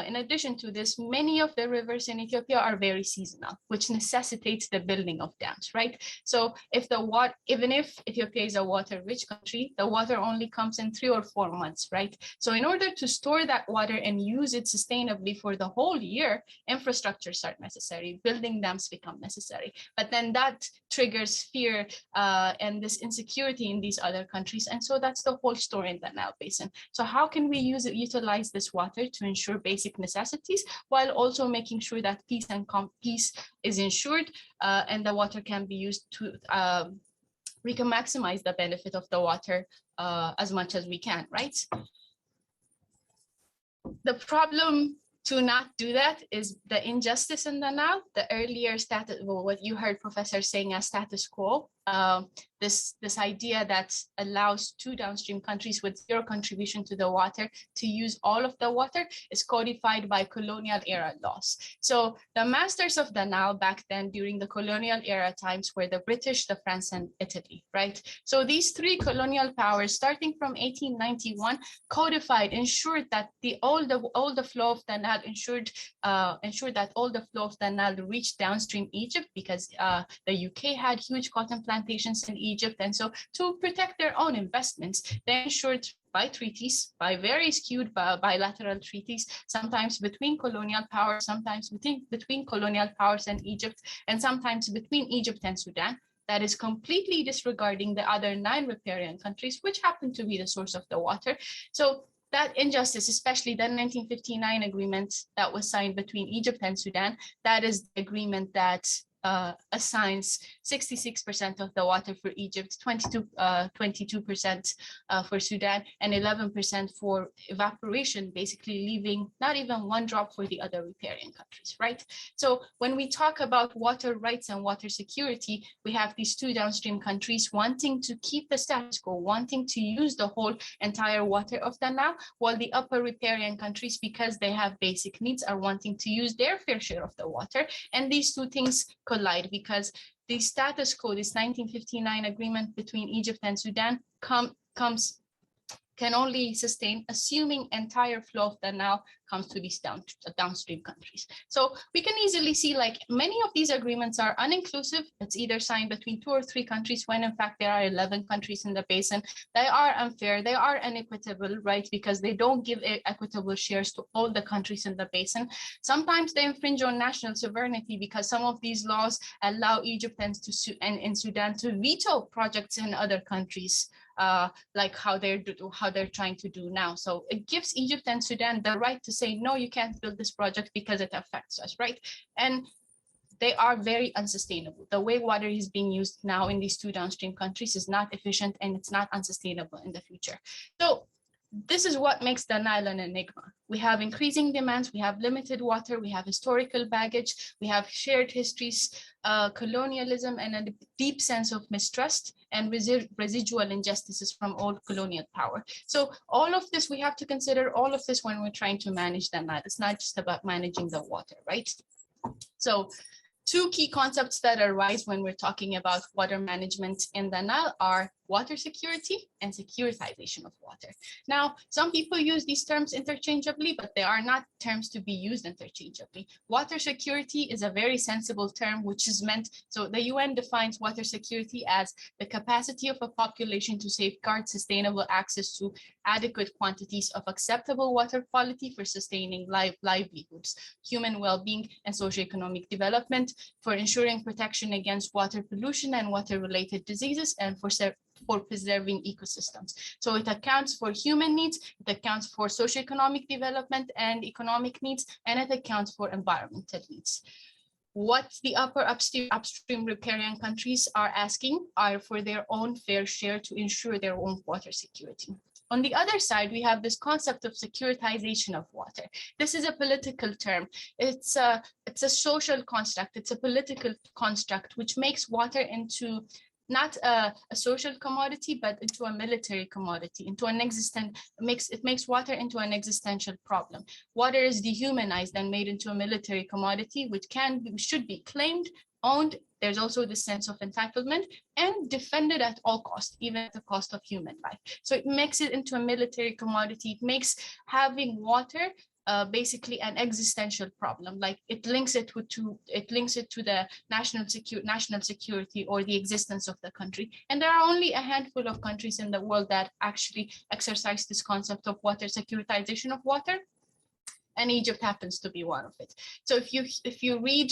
in addition to this, many of the rivers in Ethiopia are very seasonal, which necessitates the building of dams, right? So even if Ethiopia is a water-rich country, the water only comes in 3 or 4 months, right? So in order to store that water and use it sustainably for the whole year, infrastructures are necessary, building dams become necessary. But then that triggers fear and this insecurity in these other countries. And so that's the whole story in the Nile Basin. So how can we utilize this water to ensure basic necessities, while also making sure that peace is ensured, and the water can be used to we can maximize the benefit of the water as much as we can, right? The problem to not do that is the injustice in the Nile. The earlier what you heard Professor saying as status quo, this idea that allows 2 downstream countries with 0 contribution to the water to use all of the water is codified by colonial era laws. So the masters of the Nile back then during the colonial era times were the British, the France, and Italy, right? So these 3 colonial powers, starting from 1891, codified, ensured that all the flow of the Nile ensured that all the flow of the Nile reached downstream Egypt, because the UK had huge cotton plantations in Egypt, and so to protect their own investments, they ensured by treaties, by very skewed bilateral treaties, sometimes between colonial powers, sometimes between colonial powers and Egypt, and sometimes between Egypt and Sudan, that is completely disregarding the other 9 riparian countries, which happen to be the source of the water. So that injustice, especially the 1959 agreement that was signed between Egypt and Sudan, that is the agreement that assigns 66% of the water for Egypt, 22% for Sudan, and 11% for evaporation, basically leaving not even 1 drop for the other riparian countries, right? So when we talk about water rights and water security, we have these 2 downstream countries wanting to keep the status quo, wanting to use the whole entire water of the Nile, while the upper riparian countries, because they have basic needs, are wanting to use their fair share of the water. And these 2 things collide, because the status quo, this 1959 agreement between Egypt and Sudan, can only sustain assuming entire flow of the Nile comes to these downstream countries. So we can easily see, like, many of these agreements are uninclusive. It's either signed between 2 or 3 countries, when in fact there are 11 countries in the basin. They are unfair, they are inequitable, right? Because they don't give equitable shares to all the countries in the basin. Sometimes they infringe on national sovereignty, because some of these laws allow Egyptians and in Sudan to veto projects in other countries, like how they're trying to do now. So it gives Egypt and Sudan the right to say, no, you can't build this project because it affects us, right? And they are very unsustainable. The way water is being used now in these 2 downstream countries is not efficient, and it's not unsustainable in the future. So this is what makes the Nile an enigma. We have increasing demands, we have limited water, we have historical baggage, we have shared histories, colonialism, and a deep sense of mistrust and residual injustices from old colonial power. So all of this, we have to consider all of this when we're trying to manage the Nile. It's not just about managing the water, right? So two key concepts that arise when we're talking about water management in the Nile are water security and securitization of water. Now, some people use these terms interchangeably, but they are not terms to be used interchangeably. Water security is a very sensible term, which is meant, so the UN defines water security as the capacity of a population to safeguard sustainable access to adequate quantities of acceptable water quality for sustaining livelihoods, human well-being, and socioeconomic development, for ensuring protection against water pollution and water-related diseases, and for preserving ecosystems. So it accounts for human needs, it accounts for socioeconomic development and economic needs, and it accounts for environmental needs. What the upstream riparian countries are asking are for their own fair share to ensure their own water security. On the other side, we have this concept of securitization of water. This is a political term. It's a social construct. It's a political construct, which makes water into not a social commodity, but into a military commodity, into an it makes water into an existential problem. Water is dehumanized and made into a military commodity, which should be claimed, owned. There's also this sense of entitlement and defended at all costs, even at the cost of human life. So it makes it into a military commodity. It makes having water basically an existential problem. Like it links it to the national security or the existence of the country. And there are only a handful of countries in the world that actually exercise this concept of water securitization of water. And Egypt happens to be one of it. So if you read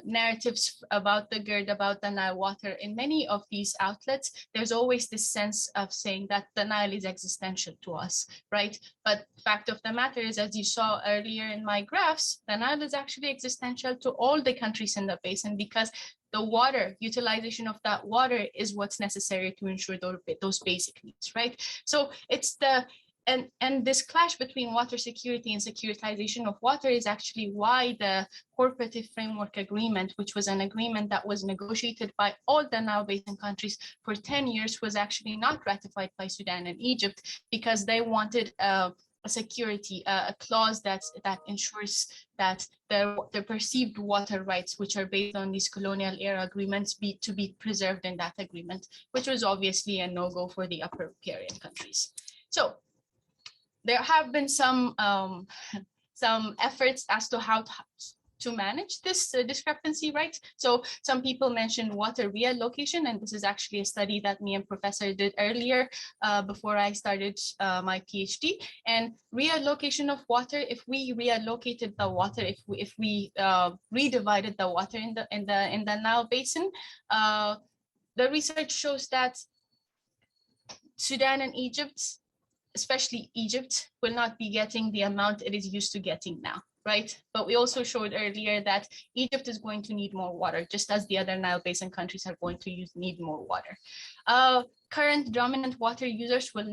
narratives about the GERD, about the Nile water in many of these outlets, there's always this sense of saying that the Nile is existential to us, right? But fact of the matter is, as you saw earlier in my graphs, the Nile is actually existential to all the countries in the basin, because the water, utilization of that water is what's necessary to ensure those basic needs, right? So it's and this clash between water security and securitization of water is actually why the Cooperative Framework Agreement, which was an agreement that was negotiated by all the Nile Basin countries for 10 years, was actually not ratified by Sudan and Egypt, because they wanted a security, a clause that ensures that the perceived water rights, which are based on these colonial era agreements, to be preserved in that agreement, which was obviously a no-go for the upper riparian countries. So there have been some efforts as to how to manage this discrepancy, right? So some people mentioned water reallocation, and this is actually a study that me and Professor did earlier before I started my PhD. And reallocation of water, if we reallocated the water, if we redivided the water in the Nile Basin, the research shows that Sudan and Egypt, especially Egypt, will not be getting the amount it is used to getting now, right? But we also showed earlier that Egypt is going to need more water, just as the other Nile Basin countries are going to need more water. Current dominant water users will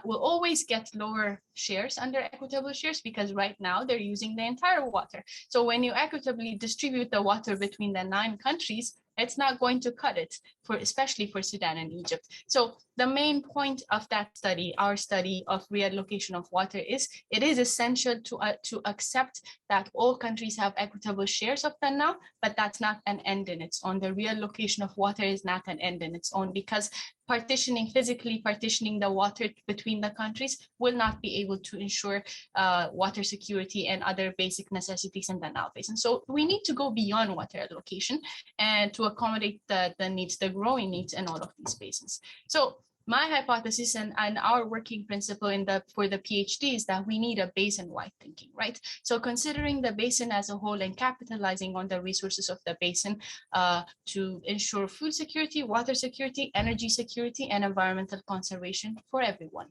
always get lower shares under equitable shares, because right now they're using the entire water. So when you equitably distribute the water between the 9 countries, it's not going to cut it, especially for Sudan and Egypt. So the main point of that study, our study of reallocation of water, is it is essential to accept that all countries have equitable shares of the Nile, but that's not an end in its own. The reallocation of water is not an end in its own, because physically partitioning the water between the countries will not be able to ensure water security and other basic necessities in the Nile Basin. So we need to go beyond water allocation and to accommodate the needs, the growing needs in all of these basins. So my hypothesis and our working principle for the PhD is that we need a basin-wide thinking, right? So considering the basin as a whole and capitalizing on the resources of the basin to ensure food security, water security, energy security, and environmental conservation for everyone.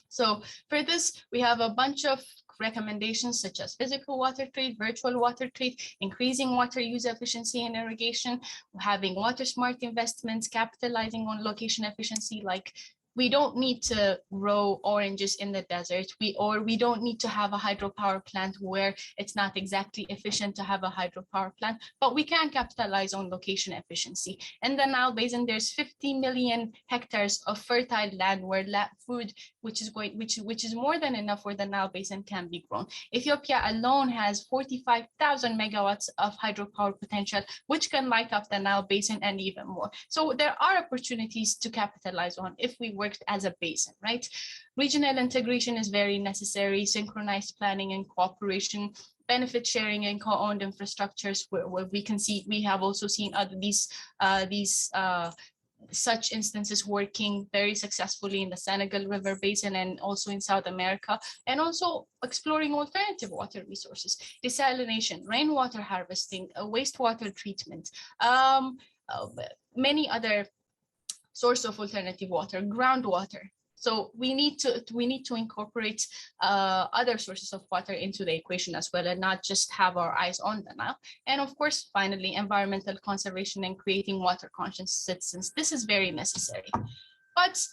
So for this, we have a bunch of recommendations such as physical water trade, virtual water trade, increasing water use efficiency in irrigation, having water smart investments, capitalizing on location efficiency, like we don't need to grow oranges in the desert. We don't need to have a hydropower plant where it's not exactly efficient to have a hydropower plant, but we can capitalize on location efficiency. In the Nile Basin, there's 50 million hectares of fertile land where food, which is more than enough where the Nile Basin can be grown. Ethiopia alone has 45,000 megawatts of hydropower potential, which can light up the Nile Basin and even more. So there are opportunities to capitalize on if we work as a basin, right? Regional integration is very necessary, synchronized planning and cooperation, benefit sharing and co-owned infrastructures where we can see, we have also seen such instances working very successfully in the Senegal River Basin and also in South America, and also exploring alternative water resources, desalination, rainwater harvesting, wastewater treatment, many other source of alternative water, groundwater. So we need to incorporate other sources of water into the equation as well, and not just have our eyes on the Nile. And of course, finally, environmental conservation and creating water conscious citizens. This is very necessary. But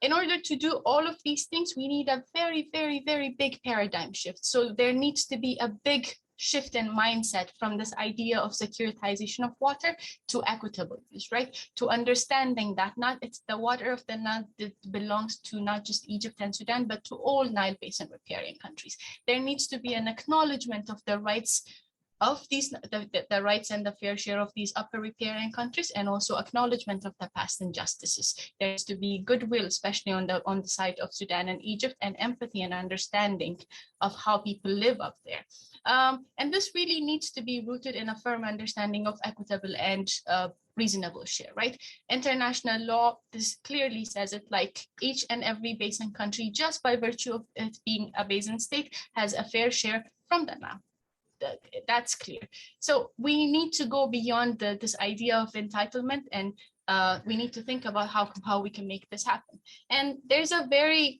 in order to do all of these things, we need a very, very, very big paradigm shift. So there needs to be a big shift in mindset from this idea of securitization of water to equitable use, right? To understanding that it's the water of the Nile that belongs to not just Egypt and Sudan, but to all Nile Basin riparian countries. There needs to be an acknowledgement of the rights of these, the rights and the fair share of these upper riparian countries, and also acknowledgement of the past injustices. There needs to be goodwill, especially on the side of Sudan and Egypt, and empathy and understanding of how people live up there. And this really needs to be rooted in a firm understanding of equitable and reasonable share, right? International law, this clearly says it, like each and every basin country, just by virtue of it being a basin state, has a fair share from the Nile. That's clear. So we need to go beyond this idea of entitlement, and we need to think about how we can make this happen. And there's a very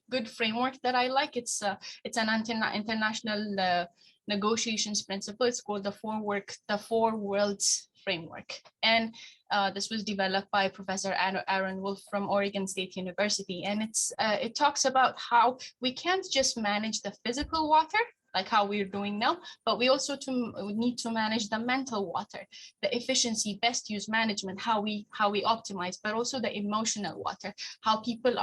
good framework that I like. It's an international negotiations principle. It's called the Four Worlds framework. And this was developed by Professor Aaron Wolf from Oregon State University. And it talks about how we can't just manage the physical water, like how we're doing now, but we also need to manage the mental water, the efficiency, best use management, how we optimize, but also the emotional water, how people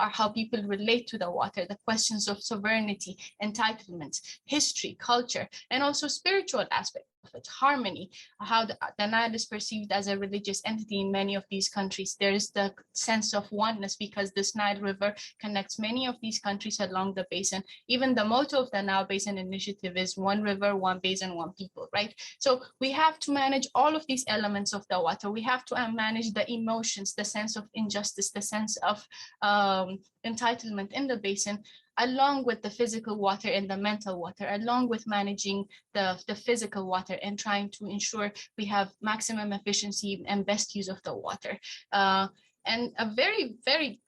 relate to the water, the questions of sovereignty, entitlement, history, culture, and also spiritual aspect of it, harmony, how the Nile is perceived as a religious entity in many of these countries. There is the sense of oneness because this Nile River connects many of these countries along the basin. Even the motto of the Nile Basin Initiative is one river, one basin, one people, right? So we have to manage all of these elements of the water. We have to manage the emotions, the sense of injustice, the sense of entitlement in the basin, along with the physical water and the mental water, along with managing the physical water and trying to ensure we have maximum efficiency and best use of the water. And a very, very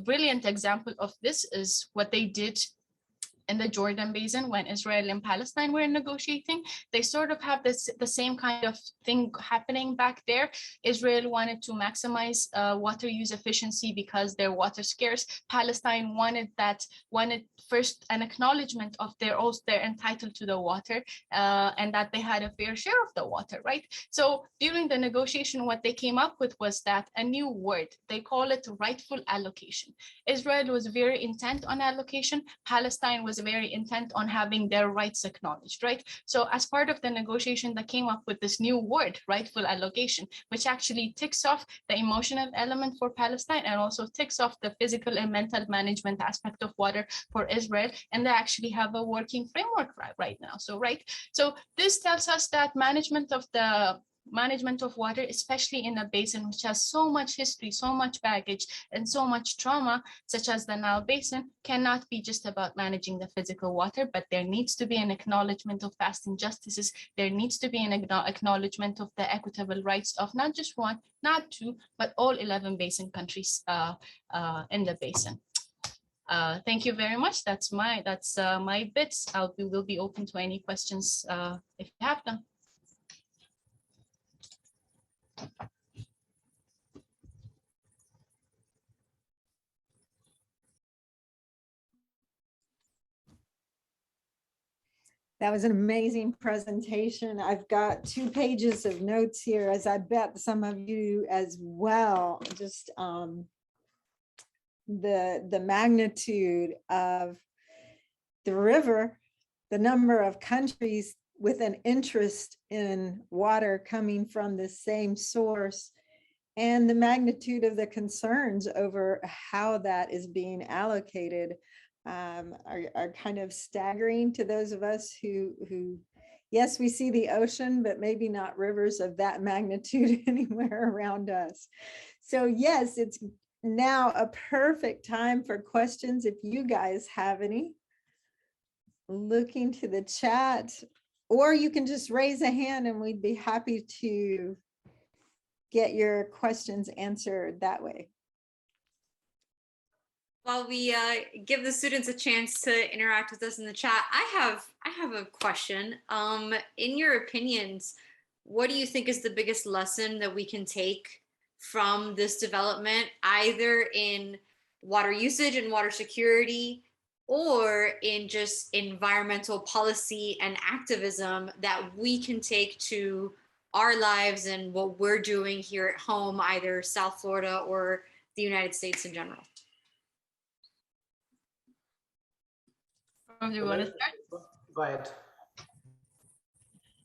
brilliant example of this is what they did in the Jordan Basin when Israel and Palestine were negotiating. They sort of have the same kind of thing happening back there. Israel wanted to maximize water use efficiency because their water scarce. Palestine wanted first an acknowledgement of they're entitled to the water and that they had a fair share of the water, right? So during the negotiation, what they came up with was that a new word, they call it rightful allocation. Israel was very intent on allocation. Palestine was very intent on having their rights acknowledged, right? So as part of the negotiation, they came up with this new word, rightful allocation, which actually ticks off the emotional element for Palestine and also ticks off the physical and mental management aspect of water for Israel. And they actually have a working framework right now. So this tells us that management of water, especially in a basin which has so much history, so much baggage, and so much trauma, such as the Nile Basin, cannot be just about managing the physical water, but there needs to be an acknowledgement of past injustices. There needs to be an acknowledgement of the equitable rights of not just one, not two, but all 11 basin countries in the basin. Thank you very much. That's my bits. We will be open to any questions if you have them. That was an amazing presentation. I've got 2 pages of notes here, as I bet some of you as well. Just the magnitude of the river, the number of countries with an interest in water coming from the same source, and the magnitude of the concerns over how that is being allocated are kind of staggering to those of us who, yes, we see the ocean, but maybe not rivers of that magnitude anywhere around us. So yes, it's now a perfect time for questions if you guys have any. Looking to the chat, or you can just raise a hand and we'd be happy to get your questions answered that way. While we give the students a chance to interact with us in the chat, I have a question. In your opinions, what do you think is the biggest lesson that we can take from this development, either in water usage and water security, or in just environmental policy and activism that we can take to our lives and what we're doing here at home, either South Florida or the United States in general? Do you want to start? Go ahead.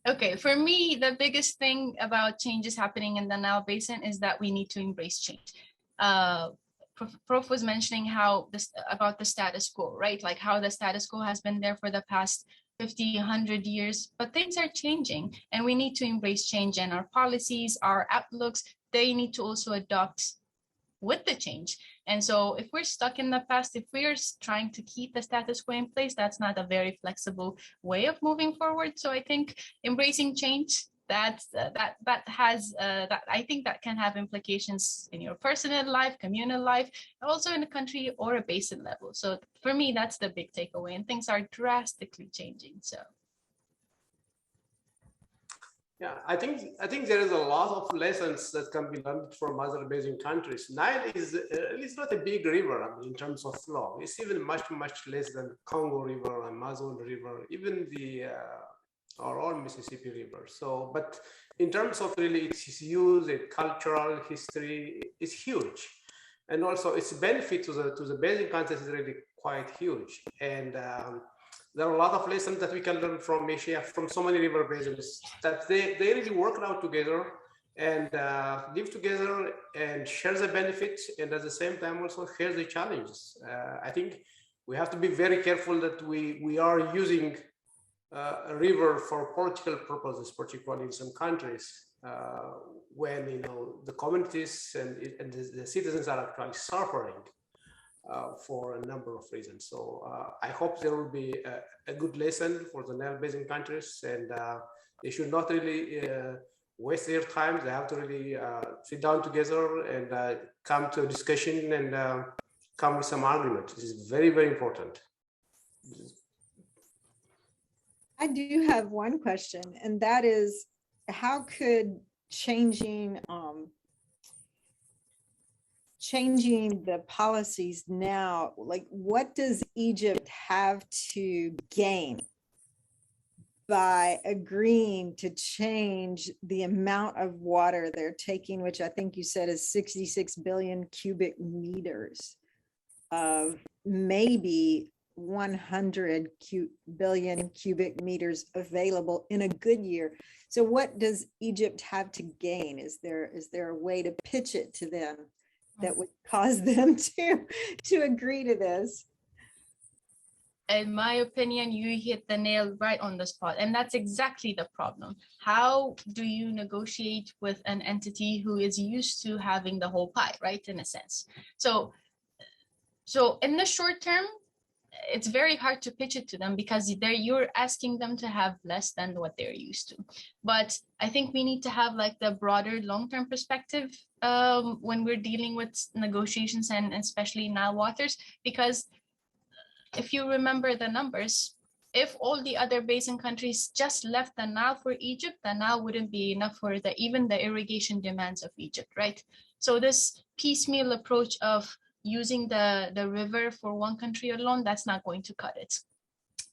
Okay, for me, the biggest thing about changes happening in the Nile Basin is that we need to embrace change. Prof was mentioning how about the status quo, right? Like how the status quo has been there for the past 50, 100 years, but things are changing and we need to embrace change, and our policies, our outlooks, they need to also adopt with the change. And so if we're stuck in the past, if we're trying to keep the status quo in place, that's not a very flexible way of moving forward. So I think embracing change, that I think that can have implications in your personal life, communal life, also in a country or a basin level. So for me, that's the big takeaway, and things are drastically changing. So yeah, I think there is a lot of lessons that can be learned from other basin countries. Nile is not a big river, I mean, in terms of flow. It's even much less than Congo River, Amazon River, even the our own Mississippi River. So, but in terms of really its use, its cultural history, it's huge, and also its benefit to the basin countries is really quite huge. And there are a lot of lessons that we can learn from Asia, from so many river basins, that they really work out together and live together and share the benefits, and at the same time also share the challenges. I think we have to be very careful that we are using a river for political purposes, particularly in some countries, when the communities and the citizens are actually suffering for a number of reasons. So I hope there will be a good lesson for the Nile Basin countries, and they should not really waste their time. They have to really sit down together and come to a discussion and come with some argument. This is very, very important. I do have one question, and that is, how could changing the policies now, like what does Egypt have to gain by agreeing to change the amount of water they're taking, which I think you said is 66 billion cubic meters of maybe 100 billion cubic meters available in a good year? So what does Egypt have to gain? Is there a way to pitch it to them that would cause them to agree to this? In my opinion, you hit the nail right on the spot. And that's exactly the problem. How do you negotiate with an entity who is used to having the whole pie, right? In a sense. So in the short term, it's very hard to pitch it to them because you're asking them to have less than what they're used to. But I think we need to have like the broader long-term perspective when we're dealing with negotiations, and especially Nile waters, because if you remember the numbers, if all the other basin countries just left the Nile for Egypt, the Nile wouldn't be enough for even the irrigation demands of Egypt, right? So this piecemeal approach of using the river for one country alone, that's not going to cut it.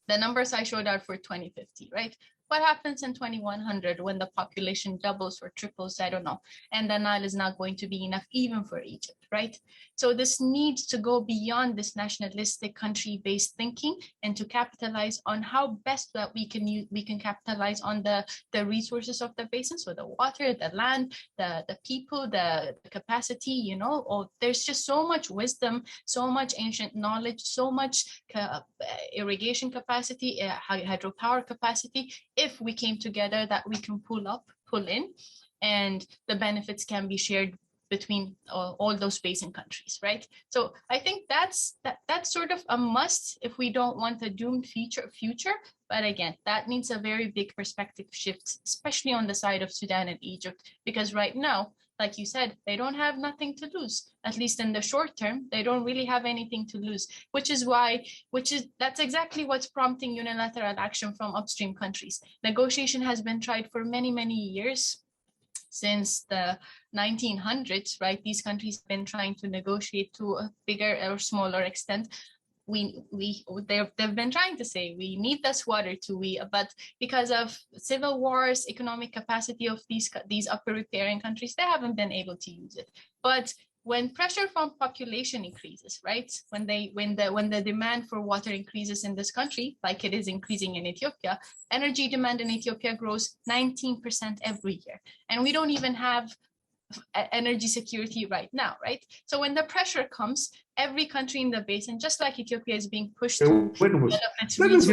The numbers I showed are for 2050, right? What happens in 2100 when the population doubles or triples? I don't know. And the Nile is not going to be enough even for Egypt, right? So this needs to go beyond this nationalistic country-based thinking and to capitalize on how best that we can capitalize on the resources of the basin. So the water, the land, the people, the capacity, you know, there's just so much wisdom, so much ancient knowledge, so much irrigation capacity, hydropower capacity. If we came together, that we can pull in, and the benefits can be shared between all those basin countries, right? So I think that's sort of a must if we don't want a doomed future. But again, that needs a very big perspective shift, especially on the side of Sudan and Egypt, because right now, like you said, they don't have nothing to lose. At least in the short term, they don't really have anything to lose, that's exactly what's prompting unilateral action from upstream countries. Negotiation has been tried for many, many years. Since the 1900s, right? These countries have been trying to negotiate to a bigger or smaller extent. They've been trying to say we need this water but because of civil wars, economic capacity of these upper riparian countries, they haven't been able to use it. But when pressure from population increases, right? When the demand for water increases in this country, like it is increasing in Ethiopia, energy demand in Ethiopia grows 19% every year, and we don't even have energy security right now, right? So when the pressure comes, every country in the basin, just like Ethiopia, is being pushed to develop its resources.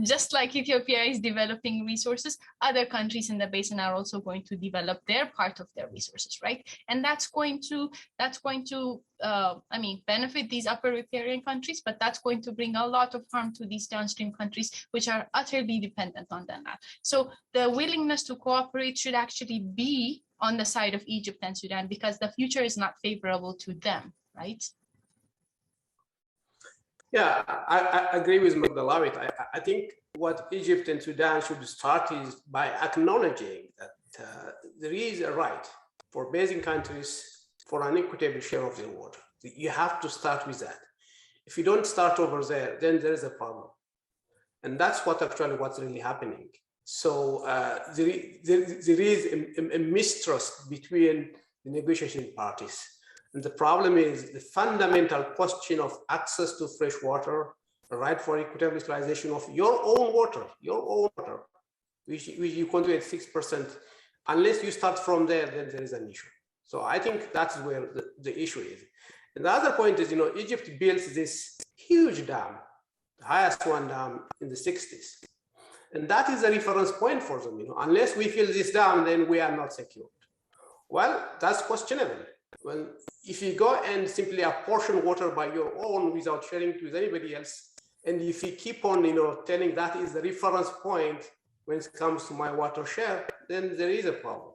Just like Ethiopia is developing resources, other countries in the basin are also going to develop their part of their resources, right? And that's going to benefit these upper riparian countries, but that's going to bring a lot of harm to these downstream countries, which are utterly dependent on the Nile. So the willingness to cooperate should actually be on the side of Egypt and Sudan, because the future is not favorable to them, right? Yeah, I agree with Mekdelawit. I think what Egypt and Sudan should start is by acknowledging that there is a right for basin countries for an equitable share of their water. You have to start with that. If you don't start over there, then there is a problem. And that's what's really happening. So there is a mistrust between the negotiation parties. And the problem is the fundamental question of access to fresh water, the right for equitable utilization of your own water, which you contribute 6%. Unless you start from there, then there is an issue. So I think that's where the issue is. And the other point is, Egypt built this huge dam, the highest one dam in the 60s. And that is a reference point for them. Unless we fill this dam, then we are not secured. Well, that's questionable. Well, if you go and simply apportion water by your own without sharing it with anybody else, and if you keep on, telling that is the reference point when it comes to my water share, then there is a problem.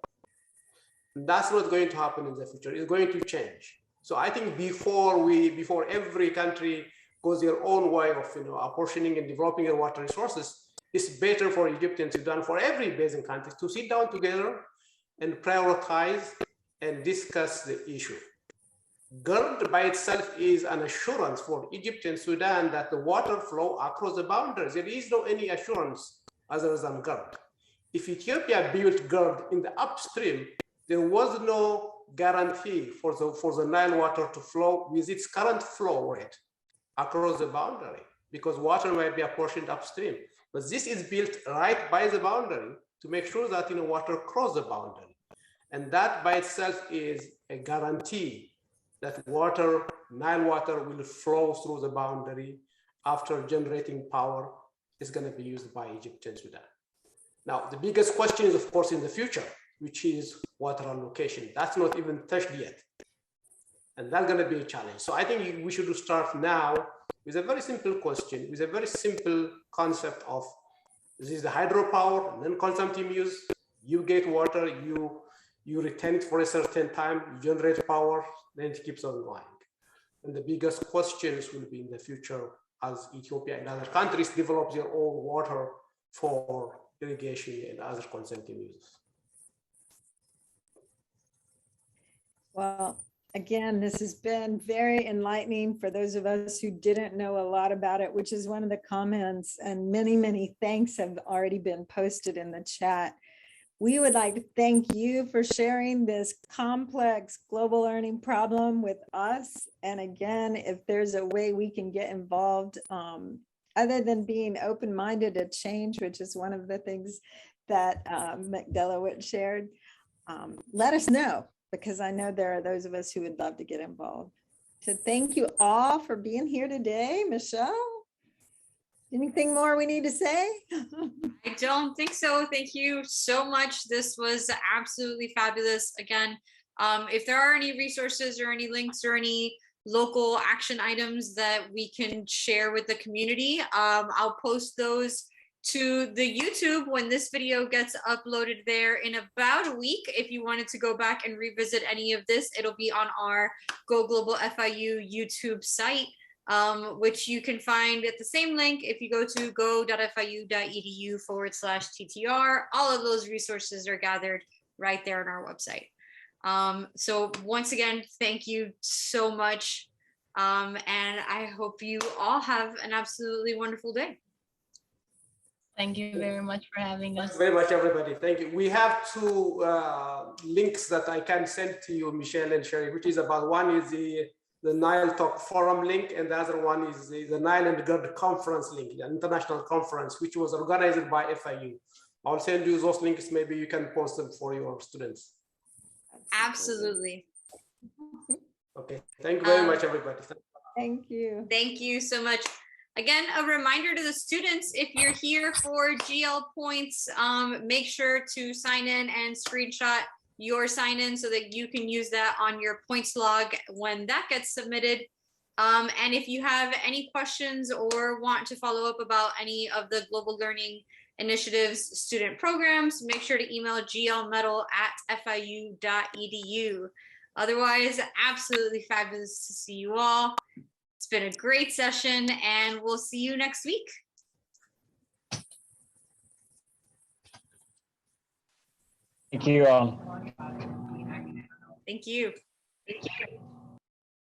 And that's not going to happen in the future. It's going to change. So I think before every country goes their own way of, apportioning and developing their water resources, it's better for Egypt and Sudan, for every basin country, to sit down together and prioritize and discuss the issue. GERD by itself is an assurance for Egypt and Sudan that the water flow across the boundaries. There is no any assurance other than GERD. If Ethiopia built GERD in the upstream, there was no guarantee for the Nile water to flow with its current flow rate across the boundary, because water might be apportioned upstream. But this is built right by the boundary to make sure that water cross the boundary. And that by itself is a guarantee that Nile water will flow through the boundary after generating power is going to be used by Egypt and Sudan. Now, the biggest question is, of course, in the future, which is water allocation. That's not even touched yet. And that's going to be a challenge. So I think we should start now with a very simple question, with a very simple concept of, this is the hydropower, non-consumptive use. You get water, you retain it for a certain time, you generate power, then it keeps on going. And the biggest questions will be in the future as Ethiopia and other countries develop their own water for irrigation and other consumptive uses. Well, Again, this has been very enlightening for those of us who didn't know a lot about it, which is one of the comments, and many, many thanks have already been posted in the chat. We would like to thank you for sharing this complex global learning problem with us. And again, if there's a way we can get involved, other than being open-minded to change, which is one of the things that Mekdelawit shared, let us know, because I know there are those of us who would love to get involved. So thank you all for being here today. Michelle, anything more we need to say? I don't think so. Thank you so much. This was absolutely fabulous. Again, if there are any resources or any links or any local action items that we can share with the community, I'll post those to the YouTube when this video gets uploaded there in about a week. If you wanted to go back and revisit any of this, it'll be on our Go Global FIU YouTube site, which you can find at the same link if you go to go.fiu.edu/TTR. All of those resources are gathered right there on our website. So once again, thank you so much. And I hope you all have an absolutely wonderful day. Thank you very much for having us. Thank you very much, everybody. Thank you. We have two links that I can send to you, Michelle and Sherry, which is about, one is the Nile Talk Forum link, and the other one is the Nile and GERD Conference link, the international conference, which was organized by FIU. I'll send you those links. Maybe you can post them for your students. Absolutely. Okay. Thank you very much, everybody. Thank you. Thank you so much. Again, a reminder to the students, if you're here for GL points, make sure to sign in and screenshot your sign in so that you can use that on your points log when that gets submitted. And if you have any questions or want to follow up about any of the global learning initiatives student programs, make sure to email glmedal@fiu.edu. Otherwise, absolutely fabulous to see you all. It's been a great session, and we'll see you next week. Thank you all. Thank you. Thank you.